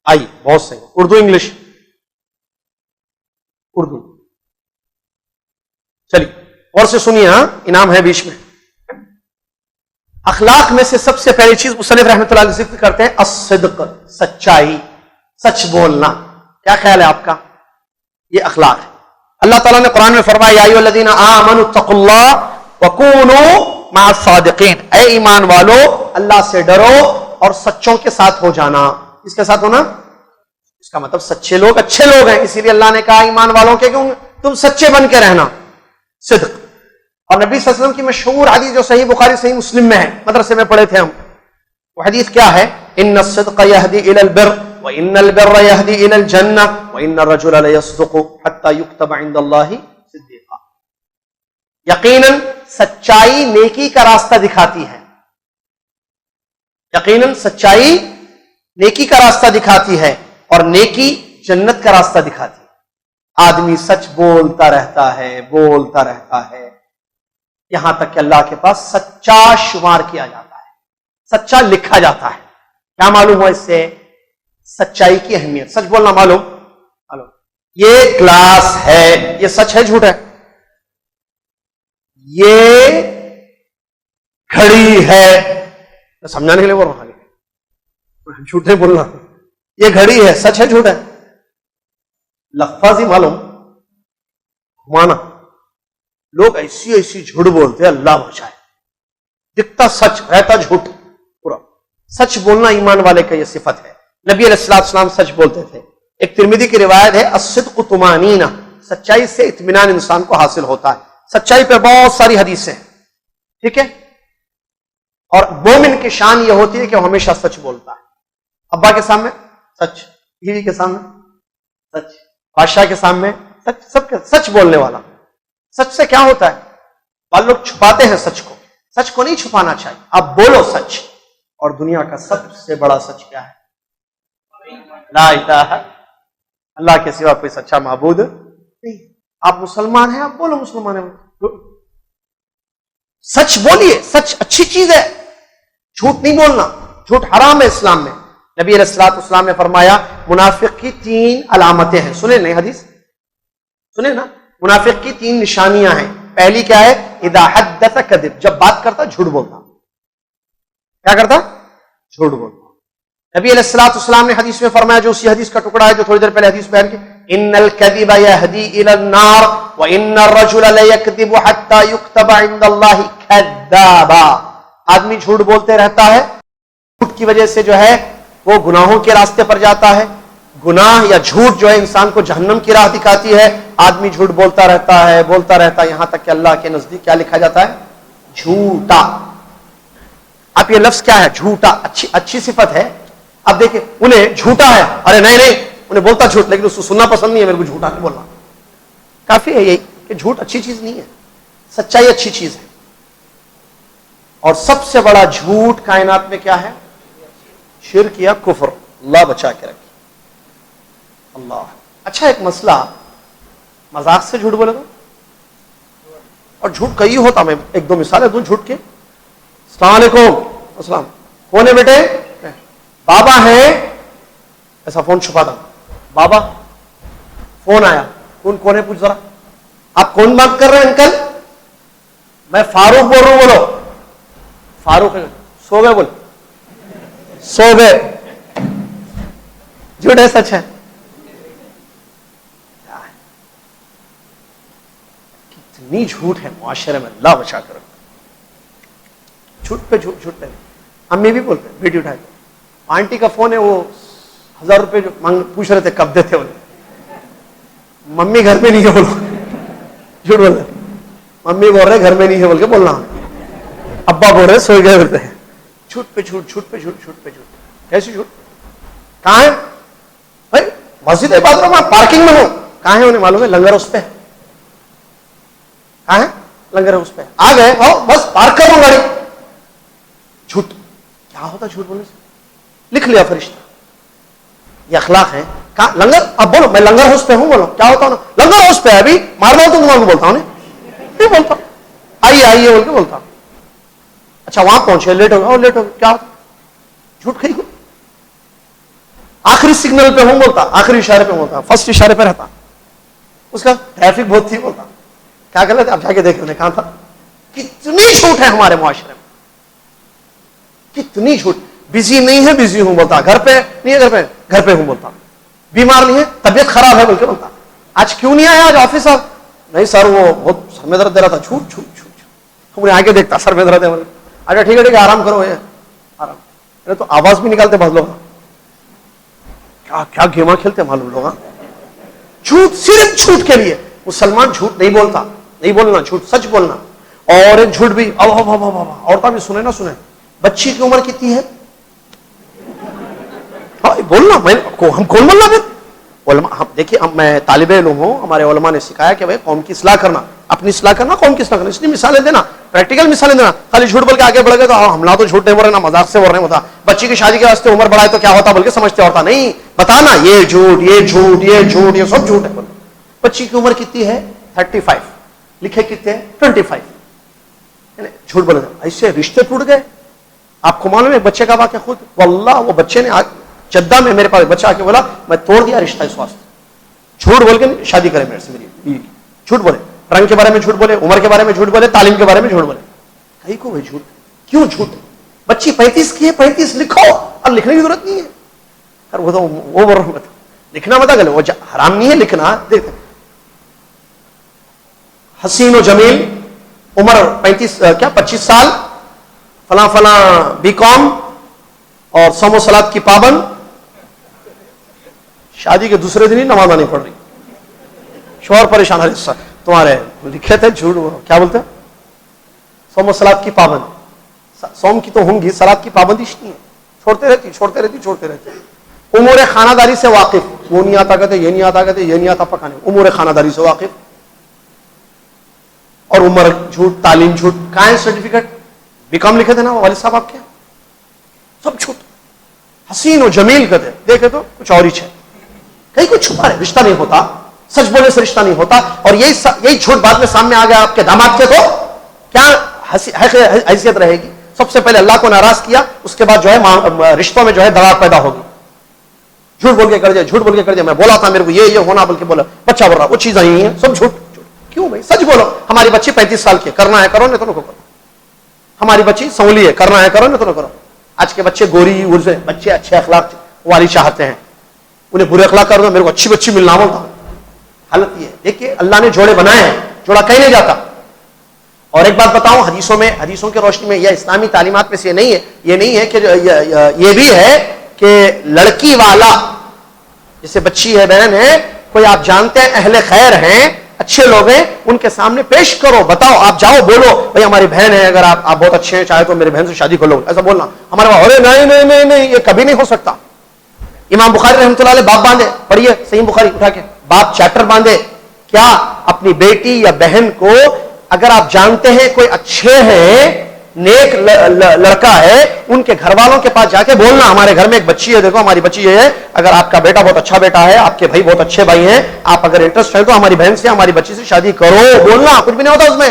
آئی، بہت صحیح. اردو انگلش؟ اردو. چلیے اور سے سنیے، ہاں انعام ہے بیچ میں. اخلاق میں سے سب سے پہلی چیز مصنف رحمۃ اللہ علیہ ذکر کرتے ہیں الصدق، سچائی، سچ بولنا. کیا خیال ہے آپ کا؟ یہ اخلاق ہے. اللہ تعالیٰ نے قرآن میں فرمایا یا ایھا الذین آمنوا اتقوا اللہ وکونوا مع الصادقین، اے ایمان والو اللہ سے ڈرو اور سچوں کے ساتھ ہو جانا. اس کے ساتھ ہونا، اس کا مطلب سچے لوگ اچھے لوگ ہیں، اسی لیے اللہ نے کہا ایمان والوں کے کیوں تم سچے بن کے رہنا. صدق. اور نبی صلی اللہ علیہ وسلم کی مشہور حدیث جو صحیح بخاری صحیح مسلم میں ہے، مدرسے میں پڑھے تھے ہم، وہ حدیث کیا ہے؟ ان الصدق یہدی الی البر وان البر یہدی الی الجنہ وان الرجل لیصدق حتی یکتب عند اللہ صدیقا. یقیناً سچائی نیکی کا راستہ دکھاتی ہے. یقیناً سچائی نیکی کا راستہ دکھاتی ہے اور نیکی جنت کا راستہ دکھاتی ہے. آدمی سچ بولتا رہتا ہے یہاں تک کہ اللہ کے پاس سچا شمار کیا جاتا ہے، سچا لکھا جاتا ہے۔ کیا معلوم ہوا اس سے؟ سچائی کی اہمیت۔ سچ بولنا معلوم، یہ گلاس ہے، یہ سچ ہے جھوٹ ہے؟ یہ گھڑی ہے، سمجھانے کے لیے بول رہا ہوں، جھوٹ نہیں بولنا۔ یہ گھڑی ہے، سچ ہے جھوٹ ہے؟ لفظ ہی معلوم، گھمانا۔ لوگ ایسی جھوٹ بولتے ہیں، اللہ بچائے، دکھتا سچ رہتا جھوٹ پورا۔ سچ بولنا ایمان والے کا یہ صفت ہے۔ نبی علیہ الصلوۃ والسلام سچ بولتے تھے۔ ایک ترمذی کی روایت ہے، الصدق طمانینہ، سچائی سے اطمینان انسان کو حاصل ہوتا ہے۔ سچائی پہ بہت ساری حدیثیں ہیں، ٹھیک ہے؟ اور مومن کی شان یہ ہوتی ہے کہ وہ ہمیشہ سچ بولتا ہے۔ ابا کے سامنے سچ، بیوی کے سامنے سچ، بادشاہ کے سامنے سچ، سب کے سچ بولنے والا۔ سچ سے کیا ہوتا ہے؟ بعض لوگ چھپاتے ہیں سچ کو، سچ کو نہیں چھپانا چاہیے، آپ بولو سچ۔ اور دنیا کا سب سے بڑا سچ کیا ہے؟ لا الہ، اللہ کے سوا کوئی سچا معبود نہیں۔ آپ مسلمان ہیں، آپ بولو مسلمان ہیں، سچ بولیے، سچ اچھی چیز ہے، جھوٹ نہیں بولنا۔ جھوٹ حرام ہے اسلام میں۔ نبی علیہ الصلوۃ والسلام نے فرمایا منافق کی 3 علامتیں ہیں، سنیں نہیں حدیث سنیں نا، منافق کی 3 نشانیاں ہیں۔ پہلی کیا ہے؟ اذا حدث کذب، جب بات کرتا جھوٹ بولتا۔ کیا کرتا؟ جھوٹ بولتا۔ نبی علیہ الصلوۃ والسلام نے حدیث میں فرمایا، جو اسی حدیث کا ٹکڑا ہے جو تھوڑی دیر پہلے حدیث بیان کی، ان الکذب یہدی الی النار وان الرجل لیکذب حتی یکتب عند اللہ کذابا۔ آدمی جھوٹ بولتے رہتا ہے، جھوٹ کی وجہ سے جو ہے وہ گناہوں کے راستے پر جاتا ہے۔ گناہ یا جھوٹ جو ہے انسان کو جہنم کی راہ دکھاتی ہے۔ آدمی جھوٹ بولتا رہتا ہے، یہاں تک کہ اللہ کے نزدیک کیا لکھا جاتا ہے؟ جھوٹا۔ اب یہ لفظ کیا ہے؟ جھوٹا، اچھی صفت ہے۔ اب دیکھیں، انہیں جھوٹا ہے، ارے نہیں، انہیں بولتا جھوٹ، لیکن اس کو سننا پسند نہیں ہے، میرے کو جھوٹا نہیں بولنا۔ کافی ہے یہی کہ جھوٹ اچھی چیز نہیں ہے، سچائی اچھی چیز ہے۔ اور سب سے بڑا جھوٹ کائنات میں کیا ہے؟ شرک یا کفر۔ اللہ بچا کے رکھے، اللہ۔ اچھا، ایک مسئلہ، مذاق سے جھوٹ بولے گا، اور جھوٹ کئی ہوتا، میں 1-2 مثالیں دوں جھوٹ کے۔ السلام علیکم، السلام، کون ہے بیٹے؟ بابا ہے، ایسا فون چھپا تھا، بابا فون آیا، کون ہے پوچھ ذرا، آپ کون بات کر رہے ہیں انکل؟ میں فاروق بول رہا ہوں، بولو فاروق ہے، سو گئے؟ بول سو گئے۔ جھوٹ ہے سچ ہے؟ کتنی جھوٹ ہے معاشرے میں، اللہ بچا کر۔ جھوٹ پہ جھوٹ پہ امی بھی بولتے ہیں، بیٹی اٹھائے، آنٹی کا فون ہے، وہ 1000 روپے جو پوچھ رہے تھے کب دیتے انہیں، ممی گھر میں نہیں ہے، بولو جھوٹ بول رہے، ممی بول رہے گھر میں نہیں ہے بول کے بولنا، ابا بول رہے سو گئے بولتے ہیں۔ جھوٹ پہ جھوٹ، جھوٹ پہ جھوٹ، جھوٹ پہ جھوٹ۔ کیسی جھوٹ؟ کہاں ہے بھائی؟ مسجد عبادت میں پارکنگ میں ہوں، کہاں ہے؟ انہیں معلوم ہے لنگر اس پہ، کہاں ہے لنگر اس پہ، آ گئے بس پارک کر دوں گاڑی۔ جھوٹ کیا ہوتا ہے؟ جھوٹ بولنے سے لکھ لیا فرشتہ، یہ اخلاق ہے۔ کہاں لنگر؟ اب بولو میں لنگر ہاؤس پہ ہوں، بولو کیا ہوتا ہوں؟ لنگر ہاؤس پہ ابھی مارنا ہو تو تمہارے کو بولتا ہوں، نہیں بولتا، آئیے بول کے بولتا ہوں۔ اچھا وہاں پہنچے، لیٹ ہو گیا، اور لیٹ ہو گیا، کیا ہوتا؟ جھوٹ کہیں کو۔ آخری سگنل پہ ہوں بولتا، آخری اشارے پہ بولتا، فرسٹ اشارے پہ رہتا، اس کا ٹریفک بہت تھی بولتا، کیا غلط ہے؟ اب جا کے دیکھ، کہاں تھا؟ کتنی جھوٹ ہے ہمارے معاشرے میں، کتنی جھوٹ۔ بزی نہیں ہے، بزی ہوں بولتا، گھر پہ نہیں ہے، گھر پہ ہوں بولتا، بیمار نہیں ہے، طبیعت خراب ہے بول کے بولتا، آج کیوں نہیں آیا؟ آج آفس صاحب نہیں سر، وہ بہت سر میں درد دے رہا تھا۔ جھوٹ جھوٹ جھوٹ، تم نے آگے دیکھتا سر میں درد ہے، اچھا ٹھیک ہے آرام کرو، یہ آرام، تو آواز بھی نکالتے بعض لوگ، کیا گیما کھیلتے معلوم لوگ۔ جھوٹ صرف جھوٹ کے لیے مسلمان جھوٹ نہیں بولتا، نہیں بولنا جھوٹ، سچ بولنا۔ اور ایک جھوٹ بھی، عورتیں بھی سنیں نہ سنیں، بچی کی عمر کتنی ہے؟ بولنا، ہم کون بولنا پھر؟ دیکھیے میں طالب علم ہوں، ہمارے علماء نے سکھایا کہ بھائی قوم کی اصلاح کرنا، اپنی اصلاح کرنا، قوم کی اصلاح کرنا، اس لیے مثالیں دینا، پریکٹیکل مثالیں دینا۔ خالی جھوٹ بول کے آگے بڑھ گئے تو ہم نہ تو جھوٹ نہیں بول رہے نہ مذاق سے بول رہے ہوتا، بچی کی شادی کے واسطے عمر بڑھائے تو کیا ہوتا بول کے سمجھتے ہوتا، نہیں، بتانا یہ جھوٹ، یہ جھوٹ، یہ جھوٹ، یہ سب جھوٹ ہے، بچی کی عمر کتنی ہے 35, لکھے کتنے ہیں 25. جھوٹ بولے ایسے رشتے ٹوٹ گئے. آپ کو معلوم ہے بچے کا واقعہ خود واللہ وہ بچے نے جدہ میں میرے پاس بچہ آ کے بولا میں توڑ دیا رشتہ اس واسطے. جھوٹ بول کے شادی کرے میرے سے میری بیوی. جھوٹ بولے, رنگ کے بارے میں جھوٹ بولے, عمر کے بارے میں جھوٹ بولے, تعلیم کے بارے میں جھوٹ بولے. کہیں کو جھوٹ کیوں جھوٹ؟ بچی 35 کی ہے 35 لکھو, اور لکھنے کی ضرورت نہیں ہے. وہ تو لکھنا مت گلے وہ حرام نہیں ہے لکھنا. دیکھتے حسین و جمیل عمر 25 سال, فلاں فلاں بی.کام اور صوم و صلات کی پابند, شادی کے دوسرے دن ہی نماز نہیں پڑھ رہی. شوہر پریشان ہے تمہارے لکھے تھے جھوٹ کیا بولتے ہیں صوم و صلات کی پابند. سوم کی تو ہوں گی, صلات کی پابندی نہیں ہے, چھوڑتے رہتی. امور خانہ داری سے واقف, وہ نہیں آتا کہتے, یہ نہیں آتا کہتے, یہ نہیں آتا پکانے. امور خانہ داری سے واقف, اور عمر جھوٹ, تعلیم جھوٹ. کہاں ہے سرٹیفکیٹ؟ بی.کام لکھے تھے نا والد صاحب آپ کے, سب جھوٹ. حسین و جمیل کہتے, دیکھے تو کچھ اور ہی ہے. کہیں کچھ چھپا ہے, رشتہ نہیں ہوتا, سچ بولنے سے رشتہ نہیں ہوتا. اور یہی جھوٹ بعد میں سامنے آ گیا آپ کے داماد کے, تو کیا حیثیت رہے گی؟ سب سے پہلے اللہ کو ناراض کیا, اس کے بعد جو ہے رشتوں میں جو ہے دراڑ پیدا ہوگی. جھوٹ بول کے کر دیا, میں بولا تھا میرے کو یہ ہونا, بلکہ بولا بچہ بول رہا, وہ چیزیں ہی ہیں سب جھوٹ. کیوں بھائی سچ بولو. ہماری بچی 35 سال کی, کرنا ہے کرو, نہیں تو نہ کرو. ہماری بچی سنولی ہے, کرنا ہے کرو, نہیں تو نہ کرو. آج کے بچے گوری ارزے, بچے اچھے اخلاق والی چاہتے ہیں, انہیں برے اخلاق کر دو, میرے کو اچھی بچی ملنا ہوتا. حالت یہ ہے. دیکھیے اللہ نے جوڑے بنائے ہیں, جوڑا کہیں نہیں جاتا. اور ایک بات بتاؤں, حدیثوں کی روشنی میں, یا اسلامی تعلیمات میں سے یہ نہیں ہے کہ یہ بھی ہے کہ لڑکی والا جیسے بچی ہے, بہن ہے, کوئی آپ جانتے ہیں اہل خیر ہیں, اچھے لوگ ہیں, ان کے سامنے پیش کرو, بتاؤ, آپ جاؤ بولو بھائی ہماری بہن ہے, اگر آپ بہت اچھے ہیں, چاہے تو میری بہن سے شادی کر لو. ایسا بولنا ہمارے وہاں ارے نہیں, یہ کبھی نہیں ہو سکتا. امام بخاری رحمۃ اللہ علیہ باب باندھے, پڑھیے صحیح بخاری اٹھا کے, باب چیپٹر باندھے. کیا اپنی بیٹی یا بہن کو اگر آپ جانتے ہیں کوئی اچھے ہیں, نیک لڑکا ہے, ان کے گھر والوں کے پاس جا کے بولنا ہمارے گھر میں ایک بچی ہے, دیکھو ہماری بچی یہ ہے, اگر آپ کا بیٹا بہت اچھا بیٹا ہے, آپ کے بھائی بہت اچھے بھائی ہیں, آپ اگر انٹرسٹ ہے تو ہماری بہن سے, ہماری بچی سے شادی کرو. بولنا کچھ بھی نہیں ہوتا اس میں.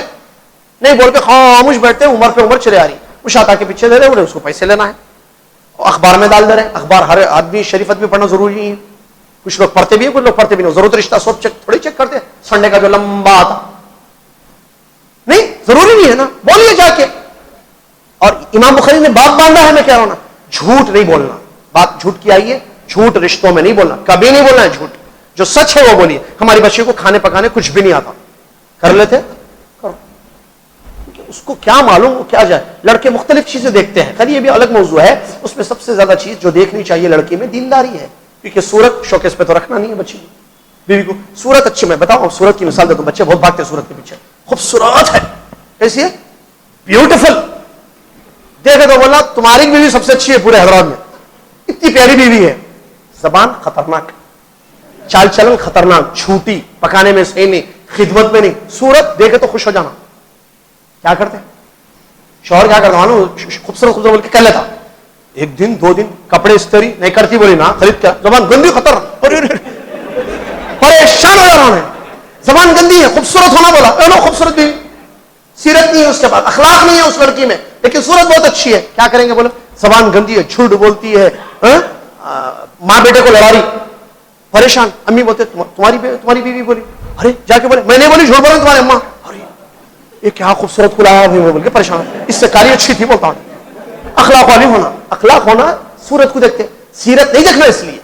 نہیں بول کے خاموش بیٹھتے, عمر پہ عمر چلے آ رہی, کچھ آتا کے پیچھے دے رہے, اس کو پیسے لینا ہے, اخبار میں ڈال دے رہے. اخبار ہر آدمی شریف آدمی پڑھنا ضروری نہیں ہے. کچھ لوگ پڑھتے بھی ہیں, کچھ لوگ پڑھتے بھی نہیں. ضرورت رشتہ سب تھوڑی چیک کرتے, سنڈے کا جو لمبا آتا نہیں, ضروری نہیں ہے نا, بولیے جا کے. اور امام بخاری نے بات باندھا ہے, میں کہہ رہا ہوں نا, جھوٹ نہیں بولنا. بات جھوٹ کی آئی ہے, جھوٹ رشتوں میں نہیں بولنا, کبھی نہیں بولنا ہے جھوٹ. جو سچ ہے وہ بولیے. ہماری بچی کو کھانے پکانے کچھ بھی نہیں آتا, کر لیتے کرو, اس کو کیا معلوم کیا جائے. لڑکے مختلف چیزیں دیکھتے ہیں, خیر یہ بھی الگ موضوع ہے. اس میں سب سے زیادہ چیز جو دیکھنی چاہیے لڑکی میں دینداری ہے, کیونکہ صورت شوکیس پہ تو رکھنا نہیں ہے بچی کو, بیوی کو. صورت اچھی, میں بتاؤں صورت کی مثال دیتا ہوں, بچے بہت بھاگتے ہیں صورت کے پیچھے, خوبصورت ہے, کیسی ہے, بیوٹیفل. دیکھے تو بولا تمہاری بیوی سب سے اچھی ہے پورے حیدرآباد میں, اتنی پیاری بیوی ہے. زبان خطرناک, چال چلن خطرناک, جھوٹی, پکانے میں صحیح نہیں, خدمت میں نہیں. صورت دیکھے تو خوش ہو جانا. کیا کرتے شوہر, کیا کرتا خوبصورت بول کے کر لیتا, ایک دن دو دن کپڑے استری نہیں کرتی, بولی نا خرید کر, زبان گندی خطرناک, پریشان ہو جانا. زبان گندی ہے, خوبصورت ہونا بولا, خوبصورت بیوی, سیرت نہیں ہے اس کے بعد, اخلاق نہیں ہے اس لڑکی میں, لیکن صورت بہت اچھی ہے. کیا کریں گے بولے, زبان گندی ہے, جھوٹ بولتی ہے, ماں بیٹے کو لڑا رہی, پریشان. امی بولتے تمہاری بیوی بولی, ارے جا کے بولے میں نہیں بولی, جھوٹ بولے تمہارے اماں, ارے یہ کیا خوبصورت کھلایا بول کے پریشان, اس سے کالی اچھی تھی بولتا ہوں. اخلاق والی ہونا, اخلاق ہونا, صورت کو دیکھتے, سیرت نہیں دیکھنا. اس لیے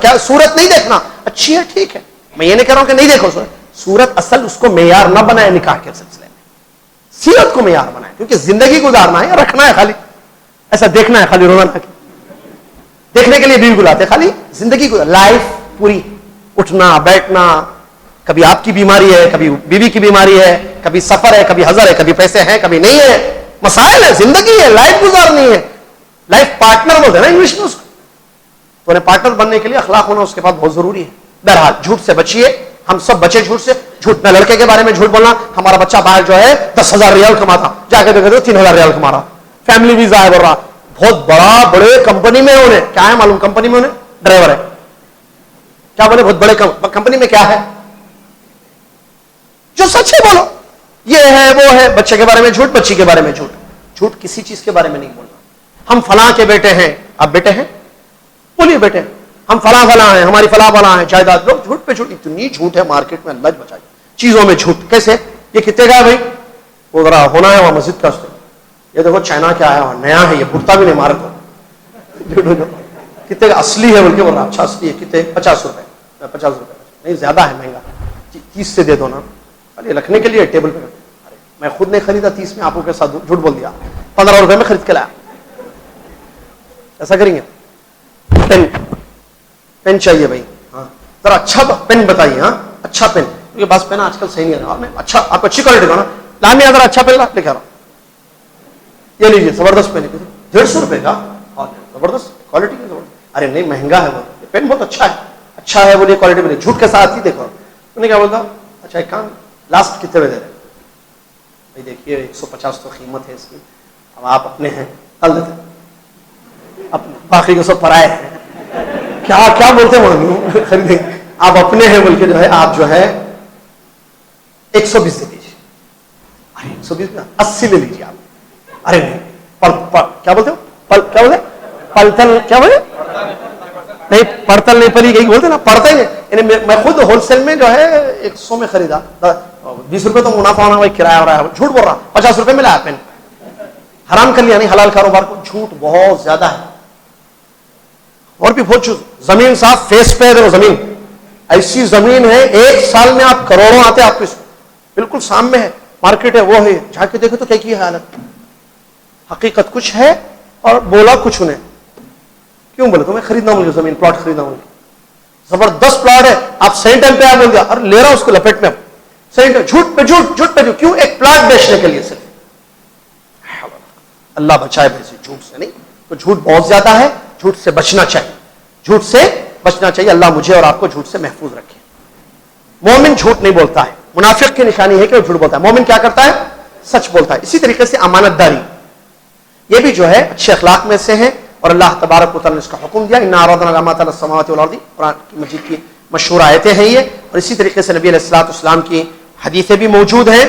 کیا صورت نہیں دیکھنا, اچھی ہے ٹھیک ہے, میں یہ نہیں کہہ رہا ہوں کہ نہیں دیکھو صورت, اصل اس کو معیار نہ بنائے نکاح کے سلسلے میں, سیرت کو معیار بنائے, کیونکہ زندگی گزارنا ہے, رکھنا ہے, خالی ایسا دیکھنا ہے, خالی رونا نہ دیکھنے کے لیے بیوی بلاتے, خالی زندگی کو, لائف پوری, اٹھنا بیٹھنا, کبھی آپ کی بیماری ہے, کبھی بیوی کی بیماری ہے, کبھی سفر ہے, کبھی حضر ہے, کبھی پیسے ہیں, کبھی نہیں ہے, مسائل ہے, زندگی ہے, لائف گزارنی ہے. لائف پارٹنر بولتے ہیں نا انگلش میں اس کو, تو انہیں پارٹنر بننے کے لیے اخلاق ہونا اس کے بعد بہت ضروری ہے. بہرحال جھوٹ سے بچیے, ہم سب بچے جھوٹ سے. جھوٹ نہ لڑکے کے بارے میں جھوٹ بولنا, ہمارا بچہ باہر جو ہے 10,000 ریال کماتا, جا کے دیکھے تو 3,000 ریال کما رہا, فیملی ویزا ہے, بول رہا بہت بڑے کمپنی میں, انہیں کیا ہے معلوم, کمپنی میں انہیں ڈرائیور ہے. کیا بولے, بہت بڑے کمپنی میں کیا ہے, جو سچ ہے بولو. یہ ہے وہ ہے, بچے کے بارے میں جھوٹ, بچی کے بارے میں جھوٹ. جھوٹ کسی چیز کے بارے میں نہیں بولنا. ہم فلاں کے بیٹے ہیں, آپ بیٹے ہیں بولیے بیٹے, ہم فلاں فلاں ہیں, ہماری فلاں فلاں ہیں جائیداد. لوگ جھوٹ پہ جھوٹ, اتنی جھوٹ ہے مارکیٹ میں, اللہ بچائے. چیزوں میں جھوٹ کیسے, یہ کتنے کا ہے بھائی, وہ ذرا ہونا ہے وہاں مسجد کا اس میں, یہ دیکھو چائنا کیا ہے نیا ہے, یہ بھٹتا بھی نہیں مارے تو. کتنے کا اصلی ہے بول کے بول رہا, اچھا اصلی ہے کتنے, 50 روپے. 50 روپے نہیں, زیادہ ہے مہنگا, 30 سے دے دو نا. ارے رکھنے کے لیے ٹیبل پہ, ارے میں خود نہیں خریدا 30 میں, آپ کو کے ساتھ جھوٹ بول دیا, 15 روپے میں خرید کے لایا. ایسا کریں گے. پین, پین چاہیے بھائی, ہاں ذرا اچھا پین بتائیے, ہاں اچھا پین, کیونکہ بس پین آج کل صحیح نہیں ہے. اچھا آپ اچھی کوالٹی کا نا لانے, ذرا اچھا پین لے کے آ رہا ہوں, یہ لیجیے زبردست پین, 150 روپے کا, زبردست کوالٹی کا, زبردست. ارے نہیں مہنگا ہے وہ, پین بہت اچھا ہے, اچھا ہے بولیے کوالٹی میں, جھوٹ کے ساتھ ہی دیکھو. انہوں نے کیا بولتا, اچھا ایک کام, لاسٹ کتنے میں دے رہے بھائی, دیکھیے 150 تو قیمت ہے اس کی, اب آپ اپنے ہیں کل دیتے, باقی کو سب پرائے ہیں, کیا کیا بولتے ہیں خریدیں, آپ اپنے ہیں بول کے جو ہے آپ جو ہے 120 دے دیجیے. ارے 120 80 لے لیجیے آپ. ارے نہیں کیا بولتے ہو, کیا بولتے پلتل, کیا بولے نہیں, پڑتل نہیں پلی گئی بولتے نا, پڑتا ہی نہیں. میں خود ہول سیل میں جو ہے 100 میں خریدا, 20 روپے تو منافع ہونا, بھائی کرایہ ہو رہا ہے, جھوٹ بول رہا, 50 روپے میں لایا پین. حرام کر لیا نہیں حلال کاروبار کو, جھوٹ بہت زیادہ ہے. اور بھی بہت زمین صاحب فیس پہ دیکھو, زمین ایسی زمین ہے 1 سال میں آپ کروڑوں آتے آپ کو, بالکل سامنے ہے, مارکیٹ ہے, وہ ہے, جا کے دیکھو تو کیا کی حالت. حقیقت کچھ ہے اور بولا کچھ انہیں. کیوں بولے تو میں خریدنا ہوں, زمین پلاٹ خریدنا ہوں, زبردست پلاٹ ہے, آپ صحیح ٹائم پہ آ بول دیا, اور لے رہا اس کو لپیٹ میں, صحیح ٹائم, جھوٹ پہ جھوٹ, جھوٹ پہ جھوٹ, کیوں, ایک پلاٹ بیچنے کے لیے صرف. اللہ بچائے بھائی جھوٹ سے. نہیں تو جھوٹ بہت زیادہ ہے, جھوٹ سے بچنا چاہیے, جھوٹ سے بچنا چاہیے. اللہ مجھے اور آپ کو جھوٹ سے محفوظ رکھے. مومن جھوٹ نہیں بولتا ہے, منافق کی نشانی ہے کہ وہ جھوٹ بولتا ہے. مومن کیا کرتا ہے, سچ بولتا ہے. اسی طریقے سے امانت داری, یہ بھی جو ہے اچھے اخلاق میں سے ہے, اور اللہ تبارک و تعالیٰ نے اس کا حکم دیا, انا عرضنا الامانۃ علی السماوات والارض, قرآن مجید کی مشہور آیتیں ہیں یہ. اور اسی طریقے سے نبی علیہ الصلوۃ والسلام کی حدیثیں بھی موجود ہیں,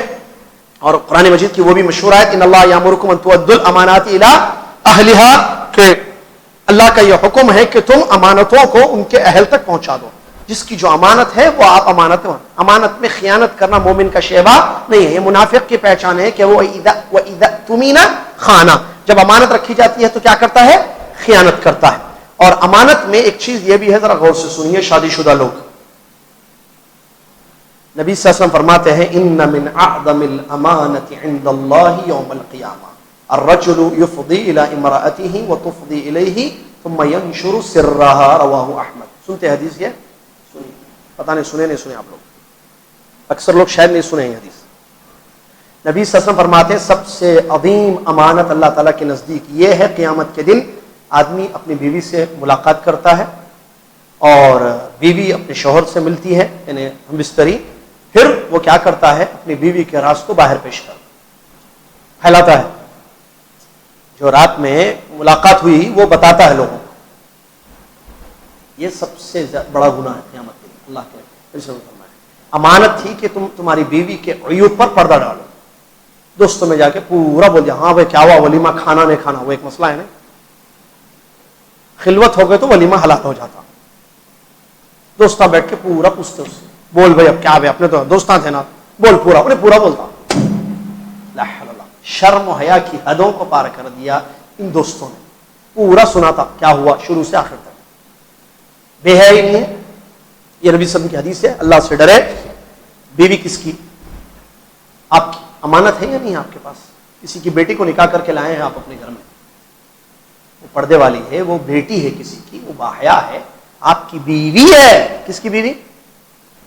اور قرآن مجید کی وہ بھی مشہور آیت, ان اللہ یامرکم ان تؤدوا الامانات الی اہلها, کہ اللہ کا یہ حکم ہے کہ تم امانتوں کو ان کے اہل تک پہنچا دو. جس کی جو امانت ہے وہ آپ امانت میں خیانت کرنا مومن کا شیوا نہیں ہے. یہ منافق کی پہچان ہے کہ وہ اذا تمین خانہ, جب امانت رکھی جاتی ہے تو کیا کرتا ہے, خیانت کرتا ہے. اور امانت میں ایک چیز یہ بھی ہے, ذرا غور سے سنیے شادی شدہ لوگ, نبی صلی اللہ علیہ وسلم فرماتے ہیں, ان من اعظم الامانۃ عند اللہ یوم القیامہ الرجل یفضی الی امرأته وتفضی الیہ ثم ینشر سرها, رواہ احمد. سنتے حدیث, یہ سنی, پتہ نہیں سنے نہیں سنے آپ لوگ, اکثر لوگ شاید نہیں سنے ہیں حدیث. نبی صلی اللہ علیہ وسلم فرماتے ہیں سب سے عظیم امانت اللہ تعالیٰ کے نزدیک یہ ہے, قیامت کے دن آدمی اپنی بیوی سے ملاقات کرتا ہے, اور بیوی اپنے شوہر سے ملتی ہے, یعنی ہم بستری, پھر وہ کیا کرتا ہے, اپنی بیوی کے راز کو باہر پیش کرتا, پھیلاتا ہے. جو رات میں ملاقات ہوئی وہ بتاتا ہے لوگوں کو. یہ سب سے بڑا گناہ ہے قیامت کے دن. اللہ کے رسول فرمایا امانت تھی کہ تم تمہاری بیوی کے عیوب پر پردہ ڈالو. دوستوں میں جا کے پورا بول دیا, ہاں بھائی کیا ہوا, ولیمہ کھانا نہیں کھانا, وہ ایک مسئلہ ہے نا. خلوت ہو گئے تو ولیمہ حلال ہو جاتا. دوستاں بیٹھ کے پورا پوچھتے اس سے, بول بھائی اب کیا ہے, اپنے تو دوستاں تھے نا, بول پورا, انہیں پورا بولتا. لا حول ولا, شرم و حیا کی حدوں کو پار کر دیا ان دوستوں نے, پورا سنا تھا کیا ہوا شروع سے آخر تک. بے حیائی نہیں ہے, یہ نبی صلی اللہ علیہ وسلم کی حدیث ہے. اللہ سے ڈرے. بیوی کس کی, آپ کی امانت ہے یا نہیں آپ کے پاس. کسی کی بیٹی کو نکاح کر کے لائے ہیں آپ اپنے گھر میں, وہ پردے والی ہے, وہ بیٹی ہے کسی کی, وہ باحیا ہے, آپ کی بیوی ہے. کس کی بیوی,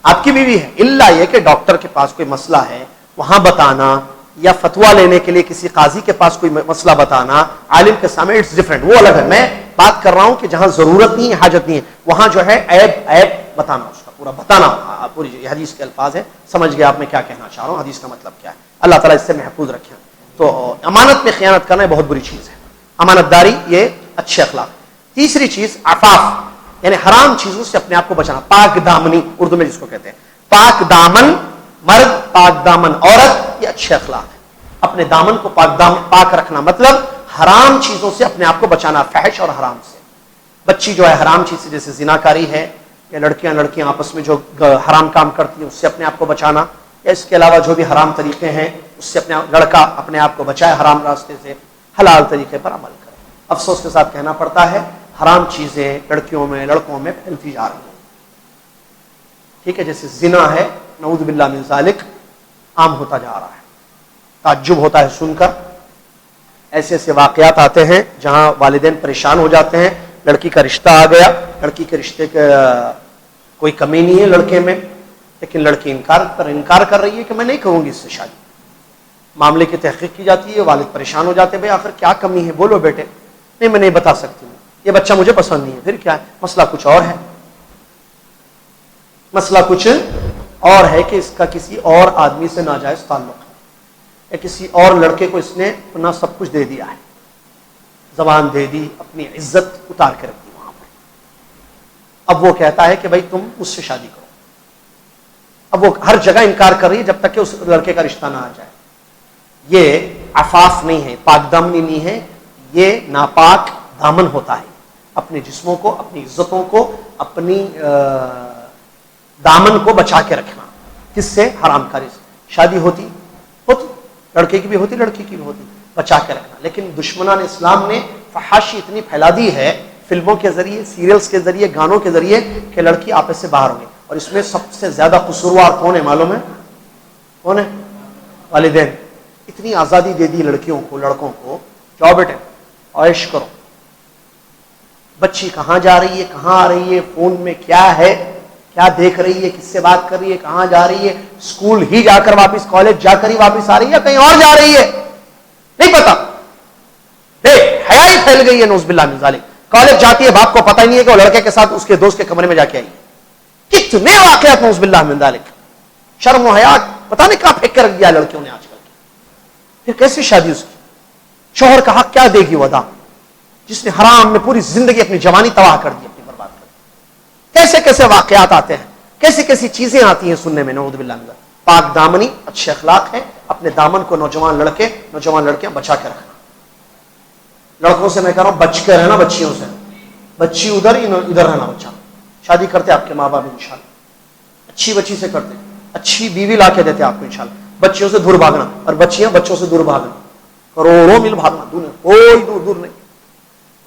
آپ کی بیوی ہے. الا یہ کہ ڈاکٹر کے پاس کوئی مسئلہ ہے وہاں بتانا, یا فتویٰ لینے کے لیے کسی قاضی کے پاس کوئی مسئلہ بتانا, عالم کے سامنے, اٹس ڈفرنٹ, وہ الگ ہے. میں بات کر رہا ہوں کہ جہاں ضرورت نہیں ہے, حاجت نہیں ہے, وہاں جو ہے عیب بتانا, اس کا پورا بتانا. پوری یہ حدیث کے الفاظ ہیں, سمجھ گئے آپ میں کیا کہنا چاہ رہا ہوں, حدیث کا مطلب کیا ہے. اللہ تعالیٰ اس سے محفوظ رکھے. تو امانت میں خیانت کرنا بہت بری چیز ہے. امانت داری یہ اچھے اخلاق. تیسری چیز عفاف, یعنی حرام چیزوں سے اپنے آپ کو بچانا, پاک دامنی اردو میں جس کو کہتے ہیں. پاک دامن مرد پاک دامن، عورت یہ اچھے اخلاق ہے. اپنے دامن کو پاک رکھنا مطلب حرام چیزوں سے اپنے آپ کو بچانا، فحش اور حرام سے. بچی جو ہے حرام چیز سے جیسے زناکاری ہے، یا لڑکیاں آپس میں جو حرام کام کرتی ہیں اس سے اپنے آپ کو بچانا، یا اس کے علاوہ جو بھی حرام طریقے ہیں اس سے لڑکا اپنے آپ کو بچائے حرام راستے سے، حلال طریقے پر عمل کرے. افسوس کے ساتھ کہنا پڑتا ہے حرام چیزیں لڑکیوں میں لڑکوں میں پھیلتی جا رہی ہیں. ٹھیک ہے، جیسے زنا ہے، نعوذ باللہ من ذالک، عام ہوتا جا رہا ہے. تعجب ہوتا ہے سن کر. ایسے ایسے واقعات آتے ہیں جہاں والدین پریشان ہو جاتے ہیں، لڑکی کا رشتہ آ گیا، لڑکی کے رشتے کا کوئی کمی نہیں ہے لڑکے میں، لیکن لڑکی انکار کر رہی ہے کہ میں نہیں کروں گی اس سے شادی. معاملے کی تحقیق کی جاتی ہے، والد پریشان ہو جاتے ہیں، بھائی آخر کیا کمی ہے، بولو بیٹے. نہیں میں نہیں بتا سکتی ہوں، یہ بچہ مجھے پسند نہیں ہے. پھر کیا ہے؟ مسئلہ کچھ اور ہے، مسئلہ کچھ اور ہے کہ اس کا کسی اور آدمی سے ناجائز تعلق ہے، یا کسی اور لڑکے کو اس نے اپنا سب کچھ دے دیا ہے، زبان دے دی، اپنی عزت اتار کے رکھ دی وہاں پر. اب وہ کہتا ہے کہ بھائی تم اس سے شادی کرو. اب وہ ہر جگہ انکار کر رہی ہے جب تک کہ اس لڑکے کا رشتہ نہ آ جائے. یہ عفاف نہیں ہے، پاک دامنی نہیں ہے، یہ ناپاک دامن ہوتا ہے. اپنے جسموں کو، اپنی عزتوں کو، اپنی دامن کو بچا کے رکھنا. کس سے؟ حرام کاری سے. شادی ہوتی لڑکے کی بھی ہوتی، لڑکی کی بھی ہوتی، بچا کے رکھنا. لیکن دشمنان اسلام نے فحاشی اتنی پھیلا دی ہے فلموں کے ذریعے، سیریلز کے ذریعے، گانوں کے ذریعے کہ لڑکی آپس سے باہر ہو گئی. اور اس میں سب سے زیادہ قصوروار کون ہے معلوم ہے؟ کون ہے؟ والدین. اتنی آزادی دے دی لڑکیوں کو، لڑکوں کو، جاؤ بیٹے عیش کرو. بچی کہاں جا رہی ہے، کہاں آ رہی ہے، فون میں کیا ہے، کیا دیکھ رہی ہے، کس سے بات کر رہی ہے، کہاں جا رہی ہے، اسکول ہی جا کر واپس، کالج جا کر ہی واپس آ رہی ہے یا کہیں اور جا رہی ہے، نہیں پتا. حیا ہی پھیل گئی ہے نعوذ باللہ من ذالک. کالج جاتی ہے، باپ کو پتہ ہی نہیں ہے کہ وہ لڑکے کے ساتھ اس کے دوست کے کمرے میں جا کے آئی. کتنے واقعات نعوذ باللہ من ذالک. شرم و حیا پتہ نہیں کہاں پھینک کر رکھ دیا لڑکیوں نے آج کل. پھر کیسی شادی اس کی؟ شوہر کا حق کیا دے گی وہ ادا، جس نے حرام میں پوری زندگی اپنی جوانی تباہ کر دی، اپنی برباد کر دی. کیسے کیسے واقعات آتے ہیں، کیسی کیسی چیزیں آتی ہیں سننے میں نعوذ باللہ من ذالک. پاک دامنی اچھے اخلاق ہے. اپنے دامن کو نوجوان لڑکے، نوجوان لڑکیاں بچا کے رکھنا. لڑکوں سے میں کہہ رہا ہوں بچ کے رہنا، بچیوں سے. بچی ادھر ادھر رہنا. بچہ شادی کرتے آپ کے ماں باپ انشاءاللہ، اچھی بچی سے کرتے، اچھی بیوی لا کے دیتے آپ کو انشاءاللہ. بچیوں سے دور بھاگنا، اور بچیاں بچوں سے دور بھاگنا، کروڑوں میل بھاگنا، دور کوئی دور نہیں.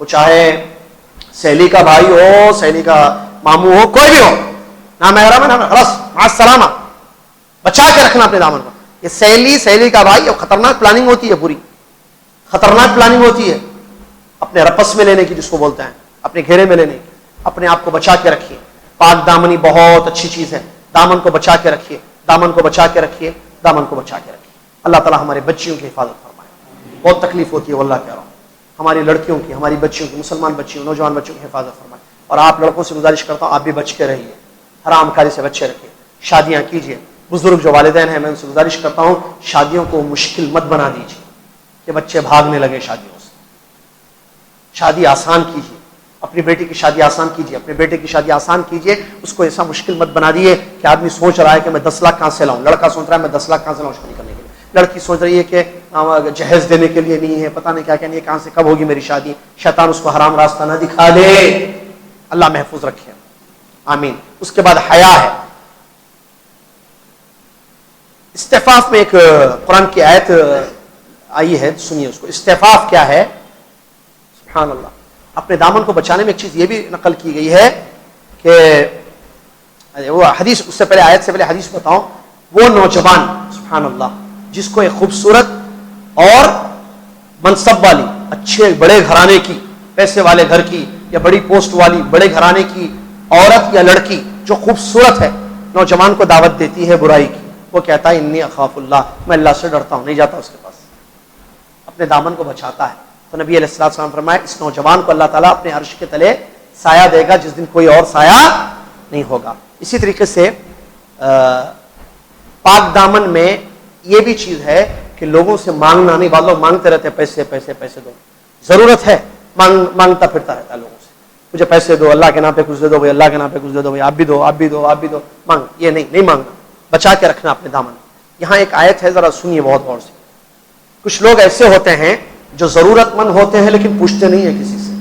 وہ چاہے سہیلی کا بھائی ہو، سہیلی کا ماموں ہو، کوئی بھی ہو، نہ محرم ہے نہ خلاص مع السلامہ. بچا کے رکھنا اپنے دامن کو. یہ سہیلی کا بھائی، اور خطرناک پلاننگ ہوتی ہے، پوری خطرناک پلاننگ ہوتی ہے اپنے رپس میں لینے کی، جس کو بولتے ہیں اپنے گھیرے میں لینے کی. اپنے آپ کو بچا کے رکھیے. پاک دامنی بہت اچھی چیز ہے. دامن کو بچا کے رکھیے، دامن کو بچا کے رکھیے، دامن کو بچا کے رکھیے. اللہ تعالیٰ ہمارے بچیوں کی حفاظت فرمائے. بہت تکلیف ہوتی ہے واللہ کہہ رہا ہوں، ہماری لڑکیوں کی، ہماری بچیوں کی، مسلمان بچیوں، نوجوان بچوں کی حفاظت فرمائے. اور آپ لڑکوں سے گزارش کرتا ہوں آپ بھی بچ کے رہیے، حرام کاری سے بچے رکھیے. شادیاں کیجیے. بزرگ جو والدین ہیں میں ان سے گزارش کرتا ہوں شادیوں کو مشکل مت بنا دیجیے کہ بچے بھاگنے لگے شادیوں سے. شادی آسان کیجیے. اپنی بیٹی کی شادی آسان کیجیے، اپنے بیٹے کی شادی آسان کیجیے. اس کو ایسا مشکل مت بنا دیے کہ آدمی سوچ رہا ہے کہ میں 10 لاکھ کہاں سے لاؤں. لڑکا سوچ رہا ہے میں 10 لاکھ کہاں سے لاؤں شادی کرنے کے لیے. لڑکی سوچ رہی ہے کہ جہیز دینے کے لیے نہیں ہے، پتہ نہیں کیا کہنی ہے، کہاں سے کب ہوگی میری شادی. شیطان اس کو حرام راستہ نہ دکھا دے. اللہ محفوظ رکھے، آمین. اس کے بعد حیا ہے. استعفاف میں ایک قرآن کی آیت آئی ہے، سنیے اس کو. استعفاف کیا ہے؟ سبحان اللہ. اپنے دامن کو بچانے میں ایک چیز یہ بھی نقل کی گئی ہے کہ وہ حدیث، اس سے پہلے آیت سے پہلے حدیث بتاؤں. وہ نوجوان سبحان اللہ جس کو ایک خوبصورت اور منصب والی، اچھے بڑے گھرانے کی، پیسے والے گھر کی یا بڑی پوسٹ والی بڑے گھرانے کی عورت یا لڑکی جو خوبصورت ہے، نوجوان کو دعوت دیتی ہے برائی کی، وہ کہتا ہے انی اخاف اللہ، میں اللہ سے ڈرتا ہوں، نہیں جاتا اس کے پاس، اپنے دامن کو بچاتا ہے. تو نبی علیہ السلام فرمایا اس نوجوان کو اللہ تعالیٰ اپنے عرش کے تلے سایہ دے گا جس دن کوئی اور سایہ نہیں ہوگا. اسی طریقے سے پاک دامن میں یہ بھی چیز ہے کہ لوگوں سے مانگنا نہیں. بعض لوگ مانگتے رہتے ہیں پیسے پیسے پیسے دو. ضرورت ہے، مانگتا پھرتا رہتا ہے لوگوں سے، مجھے پیسے دو، اللہ کے نام پہ کچھ دے دو بھائی، اللہ کے نام پہ کچھ دے دو بھائی، آپ بھی دو آپ بھی دو آپ بھی دو. مانگ، یہ نہیں مانگنا. بچا کے رکھنا اپنے دامن. یہاں ایک آیت ہے, ذرا سنیے بہت غور سے. کچھ لوگ ایسے ہوتے ہیں جو ضرورت مند ہوتے ہیں لیکن پوچھتے نہیں ہیں کسی سے.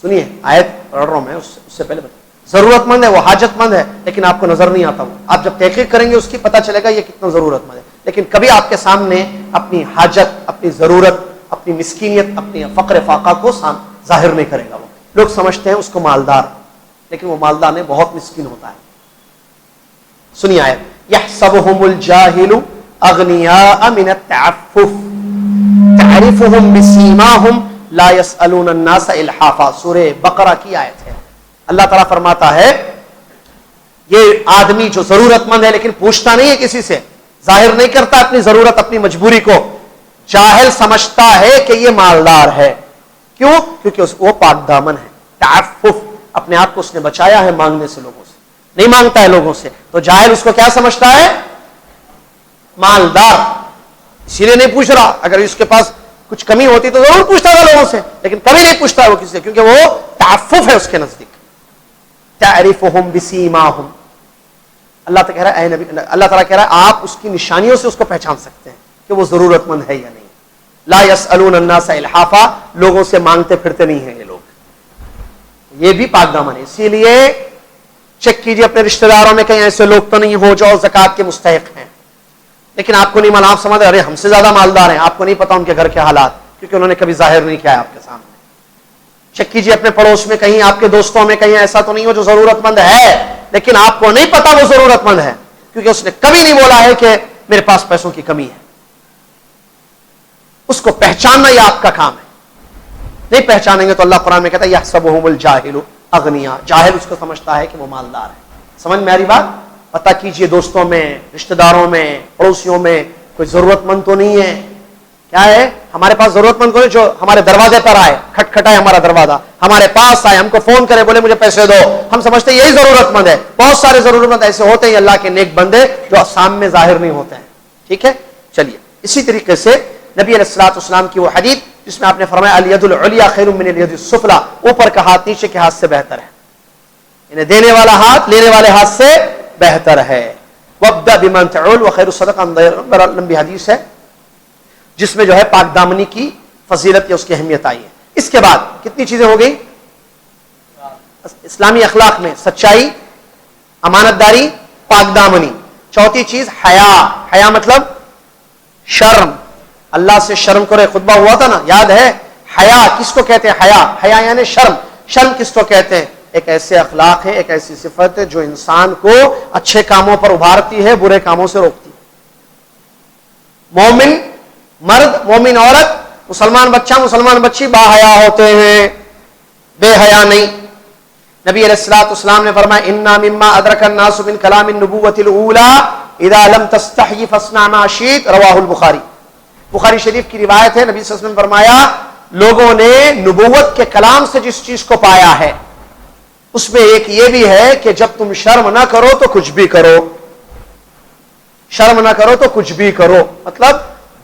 سنیے آیت پڑھ رہا ہوں میں, اس سے پہلے ضرورت مند ہے, وہ حاجت مند ہے, لیکن آپ کو نظر نہیں آتا. وہ آپ جب تحقیق کریں گے اس کی پتہ چلے گا یہ کتنا ضرورت مند ہے, لیکن کبھی آپ کے سامنے اپنی حاجت, اپنی ضرورت, اپنی مسکینیت, اپنی فقر فاقہ کو ظاہر نہیں کرے گا. وہ لوگ سمجھتے ہیں اس کو مالدار, لیکن وہ مالدار نہیں, بہت مسکین ہوتا ہے. سنیے آیت, یحسبهم الجاہل اغنیاء من التعفف تعرفهم بسیماهم لا يسألون الناس الحافا. سورہ بقرہ کی آیت ہے. اللہ تعالیٰ فرماتا ہے یہ آدمی جو ضرورت مند ہے لیکن پوچھتا نہیں ہے کسی سے, ظاہر نہیں کرتا اپنی ضرورت, اپنی مجبوری کو, جاہل سمجھتا ہے کہ یہ مالدار ہے. کیوں؟ کیونکہ وہ پاک دامن ہے. تعفف, اپنے آپ کو اس نے بچایا ہے مانگنے سے, لوگوں سے نہیں مانگتا ہے لوگوں سے. تو جاہل اس کو کیا سمجھتا ہے؟ مالدار. اسی لیے نہیں پوچھ رہا. اگر اس کے پاس کچھ کمی ہوتی تو ضرور پوچھتا تھا لوگوں سے, لیکن کبھی نہیں پوچھتا وہ کسی سے, کیونکہ وہ تعفف ہے اس کے نزدیک. تعرفهم بسیماهم. اللہ تعالیٰ کہہ رہا ہے, اے نبی, اللہ تعالیٰ کہہ رہا ہے آپ اس کی نشانیوں سے اس کو پہچان سکتے ہیں کہ وہ ضرورت مند ہے یا نہیں. لا يسألون الناس الحافا, لوگوں سے مانگتے پھرتے نہیں ہیں یہ لوگ. یہ بھی پاک دامن ہے. اسی لیے چیک کیجیے اپنے رشتہ داروں میں کہیں ایسے لوگ تو نہیں ہو جو زکات کے مستحق ہیں, لیکن آپ کو نہیں معلوم, آپ سمجھ رہے ارے ہم سے زیادہ مالدار ہیں. آپ کو نہیں پتا ان کے گھر کے حالات, کیونکہ انہوں نے کبھی ظاہر نہیں کیا ہے آپ کے سامنے. چیک کیجیے اپنے پڑوس میں کہیں, آپ کے دوستوں میں کہیں ایسا تو نہیں ہو جو ضرورت مند ہے, لیکن آپ کو نہیں پتا وہ ضرورت مند ہے, کیونکہ اس نے کبھی نہیں بولا ہے کہ میرے پاس پیسوں کی کمی ہے. اس کو پہچاننا یہ آپ کا کام ہے. نہیں پہچانیں گے تو اللہ قرآن میں کہتا ہے یحسبهم الجاہل اغنیاء, جاہل اس کو سمجھتا ہے کہ وہ مالدار ہے. سمجھ میں آ رہی بات؟ پتہ کیجئے دوستوں میں, رشتہ داروں میں, پڑوسیوں میں کوئی ضرورت مند تو نہیں ہے. کیا ہے ہمارے پاس ضرورت مند کو جو ہمارے دروازے پر آئے, کھٹکھٹائے ہمارا دروازہ, ہمارے پاس آئے, ہم کو فون کرے, بولے مجھے پیسے دو, ہم سمجھتے ہیں یہی ضرورت مند ہے. بہت سارے ضرورت مند ایسے ہوتے ہیں اللہ کے نیک بندے جو سامنے ظاہر نہیں ہوتے ہیں. ٹھیک ہے, چلیے. اسی طریقے سے نبی علیہ الصلوۃ والسلام کی وہ حدیث جس میں آپ نے فرمایا الید العلیٰ خیر من الید السفلی, اوپر کا ہاتھ نیچے کے ہاتھ سے بہتر ہے. یعنی دینے والا ہاتھ لینے والے ہاتھ سے بہتر ہے. وابدأ بمن تعول وخیر الصدقہ, لمبی حدیث ہے جس میں جو ہے پاک دامنی کی فضیلت یا اس کی اہمیت آئی ہے. اس کے بعد کتنی چیزیں ہو گئی اسلامی اخلاق میں؟ سچائی, امانت داری, پاک دامنی. چوتھی چیز حیا. حیا مطلب شرم, اللہ سے شرم کرے. خطبہ ہوا تھا نا, یاد ہے؟ حیا کس کو کہتے ہیں؟ حیا, حیا یعنی شرم. شرم کس کو کہتے ہیں؟ ایک ایسے اخلاق ہے, ایک ایسی صفت ہے جو انسان کو اچھے کاموں پر ابھارتی ہے, برے کاموں سے روکتی ہے. مومن مرد, مومن عورت, مسلمان بچہ, مسلمان بچی با حیا ہوتے ہیں, بے حیا نہیں. نبی علیہ الصلوۃ والسلام نے فرمایا انا مما ادرک الناس من کلام النبوۃ الاولى اذا لم تستحی فاصنع ما شئت, رواہ البخاری. بخاری شریف کی روایت ہے, نبی صلی اللہ علیہ وسلم نے فرمایا لوگوں نے نبوت کے کلام سے جس چیز کو پایا ہے اس میں ایک یہ بھی ہے کہ جب تم شرم نہ کرو تو کچھ بھی کرو. شرم نہ کرو تو کچھ بھی کرو, مطلب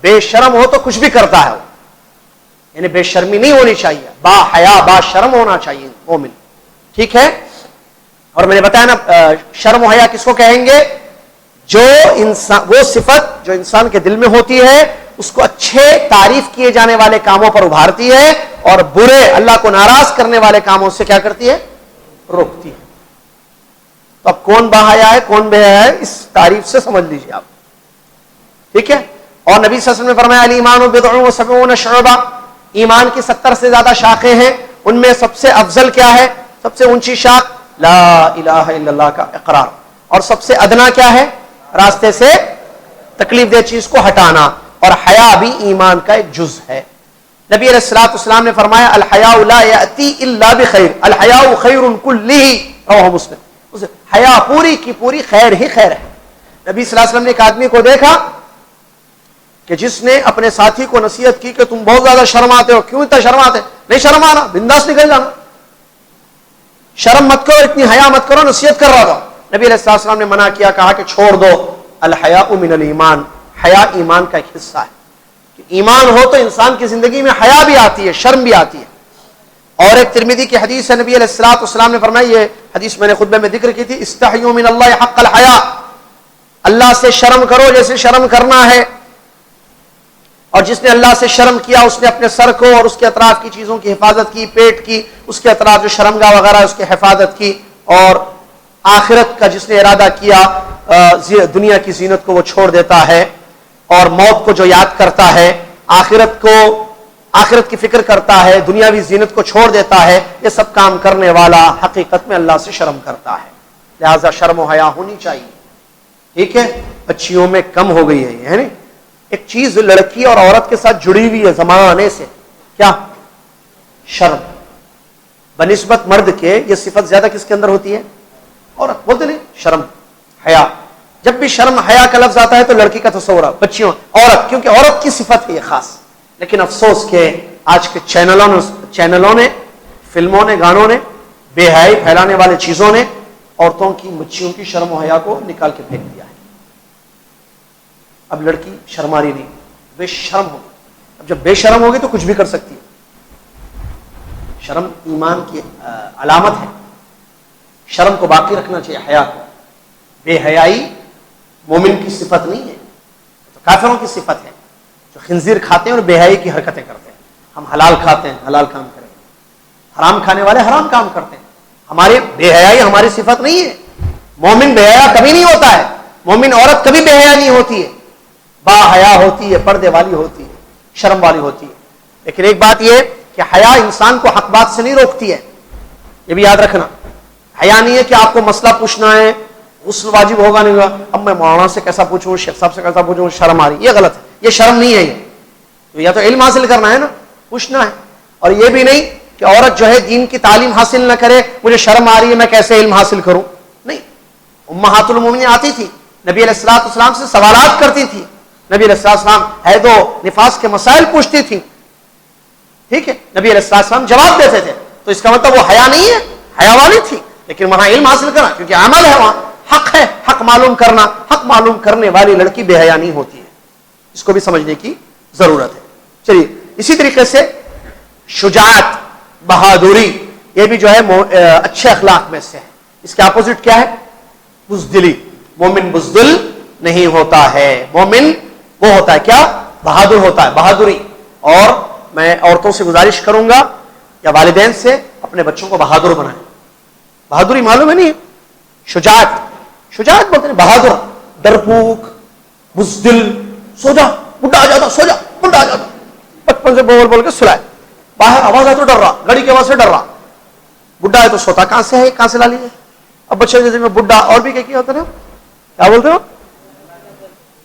بے شرم ہو تو کچھ بھی کرتا ہے. یعنی بے شرمی نہیں ہونی چاہیے, با حیا با شرم ہونا چاہیے مومن. ٹھیک ہے. اور میں نے بتایا نا شرم و حیا کس کو کہیں گے؟ جو انسان, وہ صفت جو انسان کے دل میں ہوتی ہے اس کو اچھے تعریف کیے جانے والے کاموں پر ابھارتی ہے اور برے اللہ کو ناراض کرنے والے کاموں سے کیا کرتی ہے؟ روکتی ہے. تو اب کون با حیا ہے کون بے حیا ہے اس تعریف سے سمجھ لیجیے آپ. ٹھیک ہے. اور نبی صلی اللہ علیہ وسلم نے فرمایا الایمان بضع و سبعون شعبہ, ایمان کی 70 سے زیادہ شاخیں ہیں, ان میں سب سے افضل کیا ہے؟ سب سے اونچی شاخ لا الہ الا اللہ کا اقرار. اور سب سے ادنا کیا ہے؟ راستے سے تکلیف دہ چیز کو ہٹانا. اور حیا بھی ایمان کا ایک جز ہے. نبی علیہ الصلوۃ والسلام نے فرمایا الحیاء لا یأتی الا بخیر, الحیاء خیر کلہ, رواه مسلم. حیا پوری کی پوری خیر ہی خیر ہے. نبی صلی اللہ علیہ وسلم نے ایک آدمی کو دیکھا کہ جس نے اپنے ساتھی کو نصیحت کی کہ تم بہت زیادہ شرماتے ہو. کیوں اتنا شرماتے؟ نہیں شرمانا, بنداس نکل جانا, شرم مت کرو, اتنی حیا مت کرو. نصیحت کر رہا تھا. نبی علیہ السلام نے منع کیا, کہا کہ چھوڑ دو, الحیاء من الایمان, حیا ایمان کا ایک حصہ ہے. کہ ایمان ہو تو انسان کی زندگی میں حیا بھی آتی ہے, شرم بھی آتی ہے. اور ایک ترمذی کی حدیث ہے، نبی علیہ الصلوۃ والسلام نے فرمائی، یہ حدیث میں نے خطبے میں ذکر کی تھی، استحیوا من اللہ حق الحیا، اللہ سے شرم کرو جیسے شرم کرنا ہے. اور جس نے اللہ سے شرم کیا اس نے اپنے سر کو اور اس کے اطراف کی چیزوں کی حفاظت کی، پیٹ کی، اس کے اطراف جو شرمگاہ وغیرہ ہے اس کی حفاظت کی. اور آخرت کا جس نے ارادہ کیا، دنیا کی زینت کو وہ چھوڑ دیتا ہے اور موت کو جو یاد کرتا ہے، آخرت کی فکر کرتا ہے، دنیاوی زینت کو چھوڑ دیتا ہے، یہ سب کام کرنے والا حقیقت میں اللہ سے شرم کرتا ہے. لہذا شرم و حیا ہونی چاہیے. ٹھیک ہے، بچیوں میں کم ہو گئی ہے یہ، ہے نا. ایک چیز لڑکی اور عورت کے ساتھ جڑی ہوئی ہے زمانے سے، کیا؟ شرم. بنسبت مرد کے یہ صفت زیادہ کس کے اندر ہوتی ہے؟ عورت. بولتے نہیں شرم حیا. جب بھی شرم حیا کا لفظ آتا ہے تو لڑکی کا تصور ہے، بچیوں عورت، کیونکہ عورت کی صفت ہے یہ خاص. لیکن افسوس کہ آج کے چینلوں نے، فلموں نے، گانوں نے، بے حیائی پھیلانے والے چیزوں نے عورتوں کی، بچیوں کی شرم و حیا کو نکال کے پھینک دیا ہے. اب لڑکی شرماری نہیں، بے شرم ہوگی. اب جب بے شرم ہوگی تو کچھ بھی کر سکتی ہے. شرم ایمان کی علامت ہے. شرم کو باقی رکھنا چاہیے، حیا کو. بے حیائی مومن کی صفت نہیں ہے، تو کافروں کی صفت ہے جو خنزیر کھاتے ہیں اور بے حیائی کی حرکتیں کرتے ہیں. ہم حلال کھاتے ہیں، حلال کام کریں گے. حرام کھانے والے حرام کام کرتے ہیں. ہماری بے حیائی ہماری صفت نہیں ہے. مومن بے حیا کبھی نہیں ہوتا ہے. مومن عورت کبھی بے حیا نہیں ہوتی ہے، با حیا ہوتی ہے، پردے والی ہوتی ہے، شرم والی ہوتی ہے. لیکن ایک بات یہ کہ حیا انسان کو حق بات سے نہیں روکتی ہے، یہ بھی یاد رکھنا. حیا نہیں ہے کہ آپ کو مسئلہ پوچھنا ہے، غسل واجب ہوگا نہیں ہوگا، اب میں مولانا سے کیسا پوچھوں، شیخ صاحب سے کیسا پوچھوں، شرم آ رہی. یہ غلط ہے، یہ شرم نہیں ہے. یہ تو یا تو علم حاصل کرنا ہے نا، پوچھنا ہے. اور یہ بھی نہیں کہ عورت جو ہے دین کی تعلیم حاصل نہ کرے، مجھے شرم آ رہی ہے میں کیسے علم حاصل کروں. نہیں، امہات المومنین آتی تھی، نبی علیہ الصلوۃ والسلام سے سوالات کرتی تھی. نبی علیہ الصلوۃ والسلام حید و نفاس کے مسائل پوچھتی تھی. ٹھیک ہے، نبی علیہ الصلوۃ والسلام جواب دیتے تھے. تو اس کا مطلب وہ حیا نہیں ہے، حیا والی تھی. لیکن وہاں علم حاصل کرنا، کیونکہ عمل ہے، وہاں حق ہے، حق معلوم کرنا. حق معلوم کرنے والی لڑکی بے حیا نہیں ہوتی ہے. اس کو بھی سمجھنے کی ضرورت ہے. چلیے، اسی طریقے سے شجاعت، بہادری، یہ بھی جو ہے اچھے اخلاق میں سے ہے. اس کے اپوزٹ کیا ہے؟ بزدلی. مومن بزدل نہیں ہوتا ہے. مومن وہ ہوتا ہے کیا؟ بہادر ہوتا ہے، بہادری. اور میں عورتوں سے گزارش کروں گا یا والدین سے، اپنے بچوں کو بہادر بنائیں. بہادری معلوم ہے نہیں؟ شجاعت. شجاعت بولتے ہیں بہادر. ڈرپوک، بزدل، سو جا، بڈھا آ جاتا، سو جا، بڈھا آ جاتا، بچپن سے بول کے سلائے. باہر آواز آئے تو ڈر رہا، گاڑی کی آواز سے ڈر رہا. بڈھا ہے تو سوتا کہاں سے ہے، کہاں سے لا لیجیے. اب بچے جیسے میں بڈھا، اور بھی کیا ہوتا ہے نا، کیا بولتے ہو؟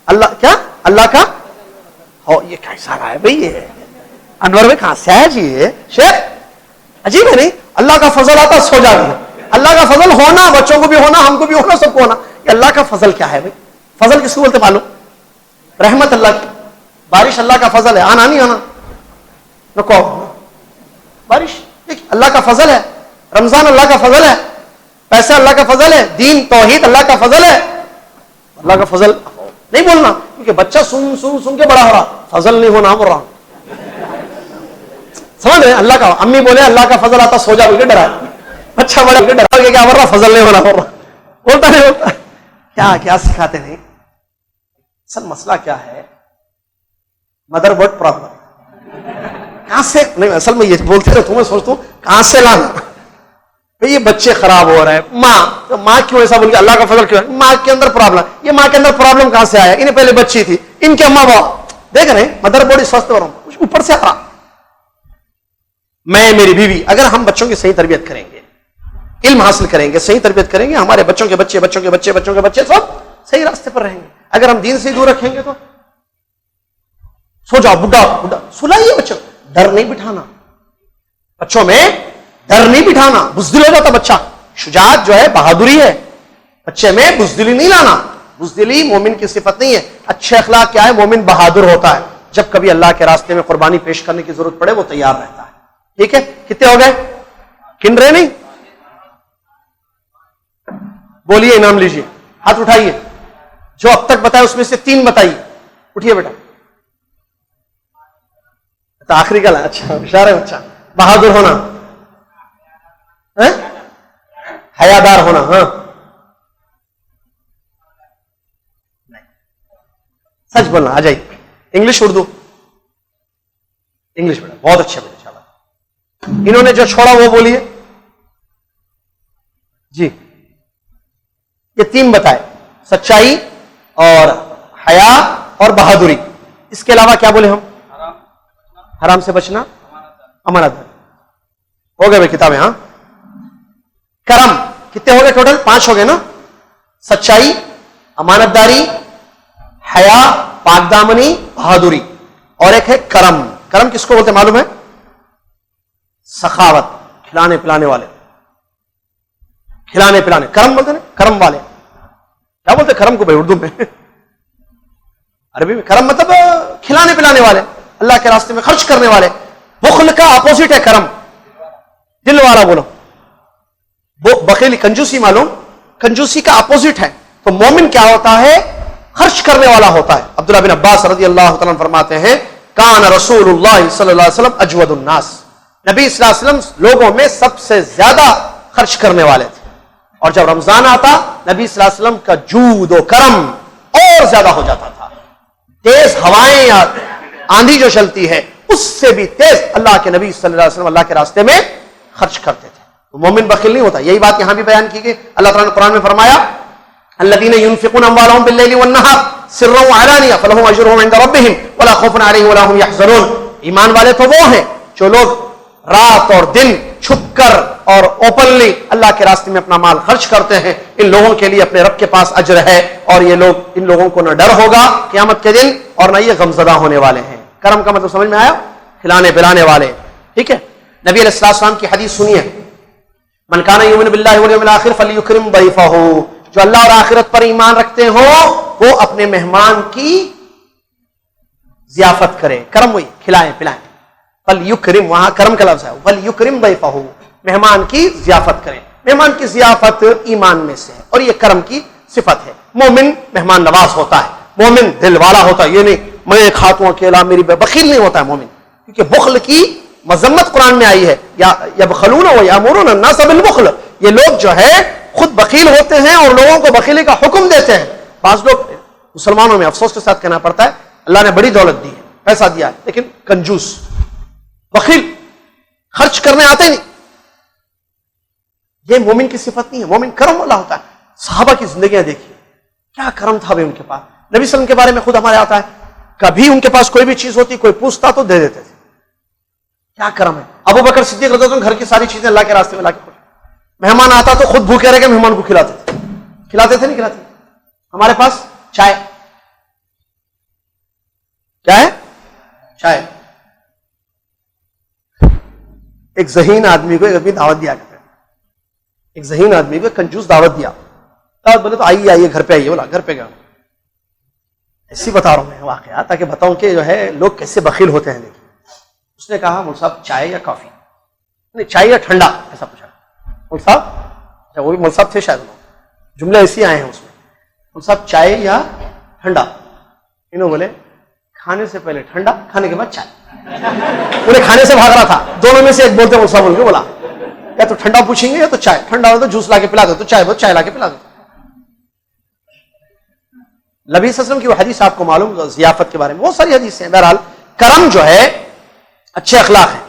اللہ کیا؟ اللہ کا ہو. یہ کیسا رہا ہے بھائی، یہ انور میں کہاں سے ہے جی یہ شیخ؟ عجیب ہے نہیں؟ اللہ کا فضل آتا سو جا گیا. اللہ کا فضل ہونا، بچوں کو بھی ہونا، ہم کو بھی ہونا، سب کو ہونا. یہ اللہ کا فضل کیا ہے بھائی؟ فضل کس کو بولتے معلوم؟ رحمت اللہ کی. بارش اللہ کا فضل ہے، آنا نہیں آنا رکو بارش، اللہ کا فضل ہے. رمضان اللہ کا فضل ہے، پیسہ اللہ کا فضل ہے، دین توحید اللہ کا فضل ہے. اللہ کا فضل نہیں بولنا، کیونکہ بچہ سن کے بڑا ہو رہا. فضل نہیں ہونا بول رہا ہوں، سمجھ رہے ہیں؟ اللہ کا، امی بولے اللہ کا فضل آتا سو جا بول کے ڈرا، بچہ بڑا ڈرا کے کیا بول رہا؟ فضل نہیں ہونا بول رہا. بولتا نہیں ہوتا. کیا سکھاتے نہیں. اصل مسئلہ کیا ہے؟ Mother board problem. کہاں سے نہیں، اصل میں یہ بولتے رہتا ہوں، میں سوچتا ہوں کہاں سے لانا. یہ بچے خراب ہو رہے ہیں، ماں کیوں ایسا بول کے اللہ کا فضل کیوں ہے؟ ماں کے اندر پرابلم. یہ ماں کے اندر پرابلم کہاں سے آیا؟ انہیں پہلے بچی تھی، ان کے اماں باپ دیکھ رہے ہیں مدر بورڈ سوستھ ہو رہا ہوں، اوپر سے آ رہا. میں، میری بیوی، اگر ہم بچوں کی صحیح تربیت کریں گے، علم حاصل کریں گے، صحیح تربیت کریں گے، ہمارے بچوں کے بچے سب صحیح راستے پر رہیں گے. اگر ہم دین سے دور رکھیں گے تو سو جاؤ، بڈھا سلائیے. بچوں ڈر نہیں بٹھانا، بچوں میں ڈر نہیں بٹھانا. بزدل ہو جاتا بچہ. شجاعت جو ہے بہادری ہے، بچے میں بزدلی نہیں لانا. بزدلی مومن کی صفت نہیں ہے. اچھے اخلاق کیا ہے؟ مومن بہادر ہوتا ہے. جب کبھی اللہ کے راستے میں قربانی پیش کرنے کی ضرورت پڑے وہ تیار رہتا ہے. ٹھیک ہے، کتنے ہو گئے؟ گن رہے نہیں؟ بولیے، انعام لیجیے، ہاتھ اٹھائیے. جو اب تک بتایا اس میں سے 3 بتائیے. اٹھیے بیٹا. آخری کا اچھا ہوشیار ہے بچہ. بہادر ہونا، حیادار ہونا. ہاں سچ بولنا آ جائیے. انگلش اردو انگلش بیٹا بہت اچھا بیٹا انشاءاللہ. انہوں نے جو چھوڑا وہ بولیے جی. یہ 3 بتائے: سچائی اور حیا اور بہادری. اس کے علاوہ کیا بولے ہم؟ حرام سے بچنا، امانت داری. ہو گئے بھائی کتابیں. ہاں کرم کتنے ہو گئے ٹوٹل؟ 5 ہو گئے نا. سچائی، امانت داری، حیا، پاک دامنی، بہادری. اور ایک ہے کرم. کرم کس کو بولتے معلوم ہے؟ سخاوت، کھلانے پلانے والے. کھلانے پلانے کرم بولتے نا، کرم والے. کیا بولتے کرم کو بھائی اردو میں؟ عربی میں کرم مطلب کھلانے پلانے والے، اللہ کے راستے میں خرچ کرنے والے. بخل کا اپوزٹ ہے کرم، دل والا بولو. بخیلی کنجوسی معلوم، کنجوسی کا اپوزٹ ہے. تو مومن کیا ہوتا ہے؟ خرچ کرنے والا ہوتا ہے. عبداللہ بن عباس رضی اللہ تعالیٰ فرماتے ہیں کان رسول اللہ صلی اللہ علیہ وسلم اجود الناس. نبی صلی اللہ علیہ وسلم لوگوں میں سب سے زیادہ خرچ کرنے والے تھے. اور جب رمضان آتا نبی صلی اللہ علیہ وسلم کا جود و کرم اور زیادہ ہو جاتا تھا. تیز ہوائیں یا آندھی جو چلتی ہے اس سے بھی تیز اللہ کے نبی صلی اللہ علیہ وسلم اللہ کے راستے میں خرچ کرتے تھے. مومن بخیل نہیں ہوتا. یہی بات یہاں بھی بیان کی گئی. اللہ تعالیٰ نے قرآن میں فرمایا الذین ينفقون اموالهم باللیل والنہار سرا وعلانیہ فلہم اجرہم عند ربہم ولا خوف علیہم ولا هم یحزنون. ایمان والے تو وہ ہیں جو لوگ رات اور دن چھپ کر اور اوپنلی اللہ کے راستے میں اپنا مال خرچ کرتے ہیں. ان لوگوں کے لیے اپنے رب کے پاس اجر ہے اور یہ لوگ، ان لوگوں کو نہ ڈر ہوگا قیامت کے دن اور نہ یہ غمزدہ ہونے والے ہیں. کرم کا مطلب سمجھ میں آیا؟ کھلانے پلانے والے. ٹھیک ہے. نبی علیہ السلام کی حدیث سنیے من کان یؤمن باللہ والیوم الآخر فلیکرم ضیفہ. جو اللہ اور آخرت پر ایمان رکھتے ہو وہ اپنے مہمان کی ضیافت کرے. کرم وہی کھلائیں پلائیں. فلیکرم، وہاں کرم کا لفظ ہے. فلیکرم ضیفہ، مہمان کی ضیافت کرے. مہمان کی ضیافت ایمان میں سے ہے اور یہ کرم کی صفت ہے. مومن مہمان نواز ہوتا ہے، مومن دل والا ہوتا ہے. یہ نہیں میں کھاتا ہوں اکیلا، میری بخیل نہیں ہوتا ہے مومن. کیونکہ بخل کی مذمت قرآن میں آئی ہے یا یبخلون ویامرون الناس بالبخل. یہ لوگ جو ہے خود بخیل ہوتے ہیں اور لوگوں کو بخیلی کا حکم دیتے ہیں. بعض لوگ مسلمانوں میں افسوس کے ساتھ کہنا پڑتا ہے اللہ نے بڑی دولت دی ہے، پیسہ دیا ہے، لیکن کنجوس، بخیل، خرچ کرنے آتے نہیں. یہ مومن کی صفت نہیں ہے. مومن کرم والا ہوتا ہے. صحابہ کی زندگیاں دیکھیے کیا کرم تھا بھائی ان کے پاس. نبی صلی اللہ علیہ وسلم کے بارے میں خود ہمارے آتا ہے کبھی ان کے پاس کوئی بھی چیز ہوتی کوئی پوچھتا تو دے دیتے تھے. کیا کرم ہے. ابو بکر صدیق رضی اللہ عنہ گھر کی ساری چیزیں اللہ کے راستے میں لا کے. مہمان آتا تو خود بھوکے رہ کے مہمان کو کھلاتے تھے. کھلاتے تھے نہیں کھلاتے. ہمارے پاس چائے، کیا ہے؟ چائے. ایک ذہین آدمی کو ایک آدمی دعوت دیا کرتے، ایک ذہین آدمی کو کنجوس دعوت دیا. دعوت بولے تو آئیے آئیے گھر پہ آئیے. بولا گھر پہ گیا. ایسی بتا رہا ہوں میں واقعہ تاکہ بتاؤں کہ جو ہے لوگ کیسے بخیل ہوتے ہیں. لیکن اس نے کہا مول صاحب چائے یا کافی؟ نہیں چائے یا ٹھنڈا، ایسا پوچھا. مول صاحب، اچھا وہ بھی مول صاحب تھے شاید، جملے ایسے آئے ہیں اس میں. مول صاحب چائے یا ٹھنڈا؟ انہوں بولے کھانے سے پہلے ٹھنڈا، کھانے کے بعد چائے. انہیں کھانے سے بھاگ رہا تھا. دونوں میں سے ایک بولتے مول صاحب بول کے بولا یا تو ٹھنڈا پوچھیں گے یا تو چائے. ٹھنڈا ہو تو جوس لا کے پلا دو، تو چائے بہت چائے لا کے پلا دو. نبی صلی اللہ علیہ وسلم کی وہ حدیث آپ کو معلوم ضیافت کے بارے میں، بہت ساری حدیث ہیں. بہرحال کرم جو ہے اچھے اخلاق ہے،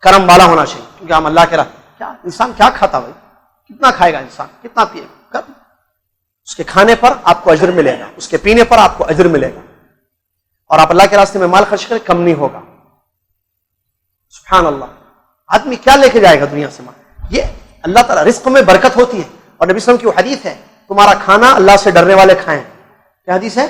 کرم والا ہونا چاہیے. کیونکہ ہم اللہ کے کیا انسان کیا کھاتا بھائی، کتنا کھائے گا انسان، کتنا پیے گا. اس کے کھانے پر آپ کو اجر ملے گا، اس کے پینے پر آپ کو اجر ملے گا. اور آپ اللہ کے راستے میں مال خرچ کریں کم نہیں ہوگا. سبحان اللہ. آدمی کیا لے کے جائے گا دنیا سے مال. یہ اللہ تعالیٰ رزق میں برکت ہوتی ہے. اور نبی صلی اللہ علیہ وسلم کی وہ حدیث ہے تمہارا کھانا اللہ سے ڈرنے والے کھائیں. کیا حدیث ہے؟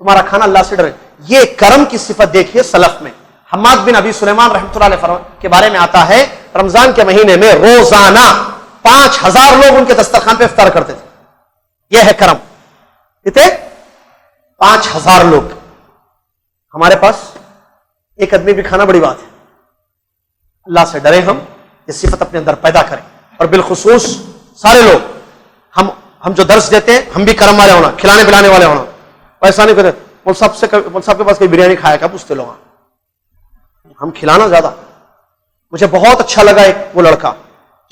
تمہارا کھانا اللہ سے ڈرے. یہ کرم کی صفت دیکھیے سلف میں. حماد بن ابی سلیمان رحمۃ اللہ علیہ کے بارے میں آتا ہے رمضان کے مہینے میں روزانہ 5000 لوگ ان کے دسترخوان پہ افطار کرتے تھے. یہ ہے کرم. کتنے؟ 5000 لوگ. ہمارے پاس ایک آدمی بھی کھانا بڑی بات ہے. اللہ سے ڈرے ہم، یہ صفت اپنے اندر پیدا کریں. اور بالخصوص سارے لوگ ہم جو درس دیتے ہیں ہم بھی کرم والے ہونا، کھلانے پلانے والے ہونا. ایسا نہیں کرتے مول صاحب کے پاس کوئی بریانی کھایا کیا پوچھتے لوگ. ہم کھلانا زیادہ. مجھے بہت اچھا لگا ایک وہ لڑکا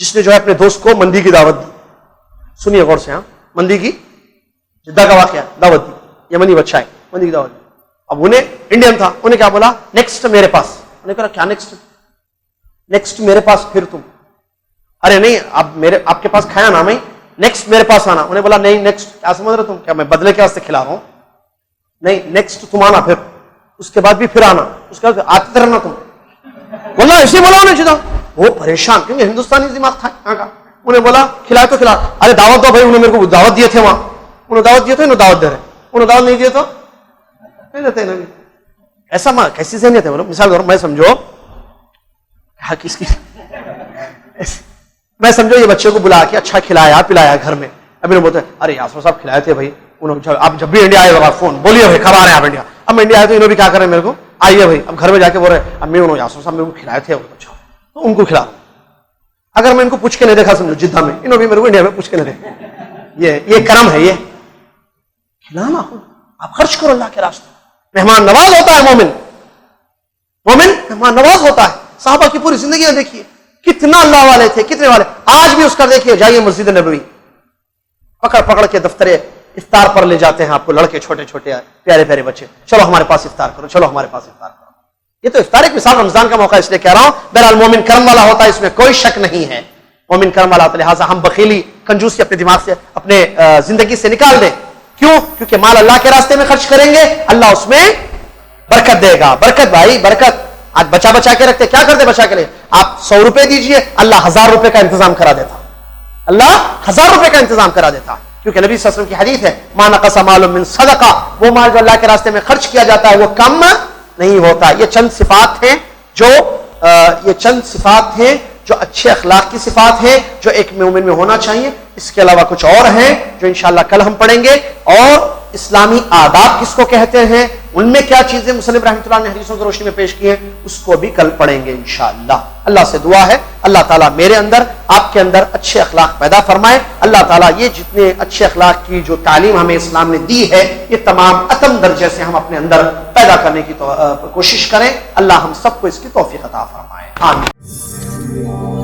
جس نے جو ہے اپنے دوست کو مندی کی دعوت دی. سنیے غور سے, ہاں, مندی کی, جدہ کا واقعہ, دعوت دی, یمنی بچہ ہے, مندی کی دعوت دی. اب انہیں انڈین تھا, انہیں کیا بولا, نیکسٹ میرے پاس. انہیں کہا کیا نیکسٹ میرے پاس, پھر تم, ارے نہیں اب آپ کے پاس کھایا نا, میں نیکسٹ میرے پاس آنا. انہیں بولا نہیں نیکسٹ کیا سمجھ رہے تم, کیا میں بدلے کے واسطے کھلا رہا ہوں, نہیں نیکسٹ تم آنا, پھر اس کے بعد بھی پھر آنا, اس کے بعد آتے رہنا تم. واللہ ایسے بولا انہیں جدا, وہ پریشان, کیونکہ ہندوستانی دماغ تھا یہاں کا. انہیں بولا کھلائے تو کھلا, ارے دعوت دو بھائی, انہوں نے میرے کو دعوت دیے تھے وہاں, انہوں دعوت دیے تھے, انہوں دعوت دے رہے, انہوں دعوت نہیں دیے تو نہیں دیتے انہیں. ایسا کیسی ذہنیت ہے بولو. مثال دو, میں سمجھو کس کی, میں سمجھو یہ بچے کو بلا کے اچھا کھلایا پلایا گھر میں, ابھی بولتے ہیں ارے یاسر صاحب کھلائے تھے بھائی, اب جب بھی انڈیا آئے گا فون بولیے بھائی کب آ رہے ہیں آپ انڈیا. اب میں انڈیا آئے تو انہوں بھی کیا کر رہے ہیں, میرے کو آئیے بھائی. اب گھر میں جا کے بول رہے ہیں امی انہوں یاسر صاحب میرے کو کھلائے تھے, اچھا تو ان کو کھلا. اگر میں ان کو پوچھ کے نہیں دیکھا سمجھو جدہ میں, انہوں بھی میرے کو انڈیا میں پوچھ کے نہیں دیکھا. یہ کرم ہے, یہ کھلانا, آپ خرچ کرو اللہ کے راستے. مہمان نواز ہوتا ہے مومن, مومن مہمان نواز ہوتا ہے. صحابہ کی پوری زندگی میں دیکھیے کتنا اللہ والے تھے, کتنے والے. آج بھی اس کا دیکھیے, جائیے مسجد نبوی, پکڑ پکڑ کے دفتر افطار پر لے جاتے ہیں آپ کو لڑکے, چھوٹے چھوٹے پیارے پیارے بچے, چلو ہمارے پاس افطار کرو, چلو ہمارے پاس افطار کرو. یہ تو افطار ایک مثال رمضان کا موقع اس لیے کہہ رہا ہوں. بہرحال مومن کرم والا ہوتا ہے, اس میں کوئی شک نہیں ہے, مومن کرم والا ہوتا ہے. لہٰذا ہم بخیلی کنجوسی اپنے دماغ سے, اپنے زندگی سے نکال دیں. کیوں؟ کیونکہ مال اللہ کے راستے میں خرچ کریں گے, اللہ اس میں برکت دے گا. برکت بھائی برکت. آج بچا کے رکھتے, کیا کرتے بچا کے لیے, آپ 100 روپے دیجئے, اللہ 1000 روپے کا انتظام کرا دیتا, اللہ 1000 روپے کا انتظام کرا دیتا. کیونکہ نبی صلی اللہ علیہ وسلم کی حدیث ہے, ما نقص مال من صدقہ, وہ مال جو اللہ کے راستے میں خرچ کیا جاتا ہے وہ کم نہیں ہوتا. یہ چند صفات ہیں جو اچھے اخلاق کی صفات ہیں, جو ایک مومن میں ہونا چاہیے. اس کے علاوہ کچھ اور ہیں جو انشاءاللہ کل ہم پڑھیں گے. اور اسلامی آداب کس کو کہتے ہیں, ان میں کیا چیزیں مصنف رحمۃ اللہ نے حدیثوں کی روشنی میں پیش کی ہیں, اس کو بھی کل پڑھیں گے انشاءاللہ. اللہ سے دعا ہے اللہ تعالیٰ میرے اندر آپ کے اندر اچھے اخلاق پیدا فرمائے. اللہ تعالیٰ یہ جتنے اچھے اخلاق کی جو تعلیم ہمیں اسلام نے دی ہے, یہ تمام اتم درجے سے ہم اپنے اندر پیدا کرنے کی کوشش کریں. اللہ ہم سب کو اس کی توفیق عطا فرمائے. آمین.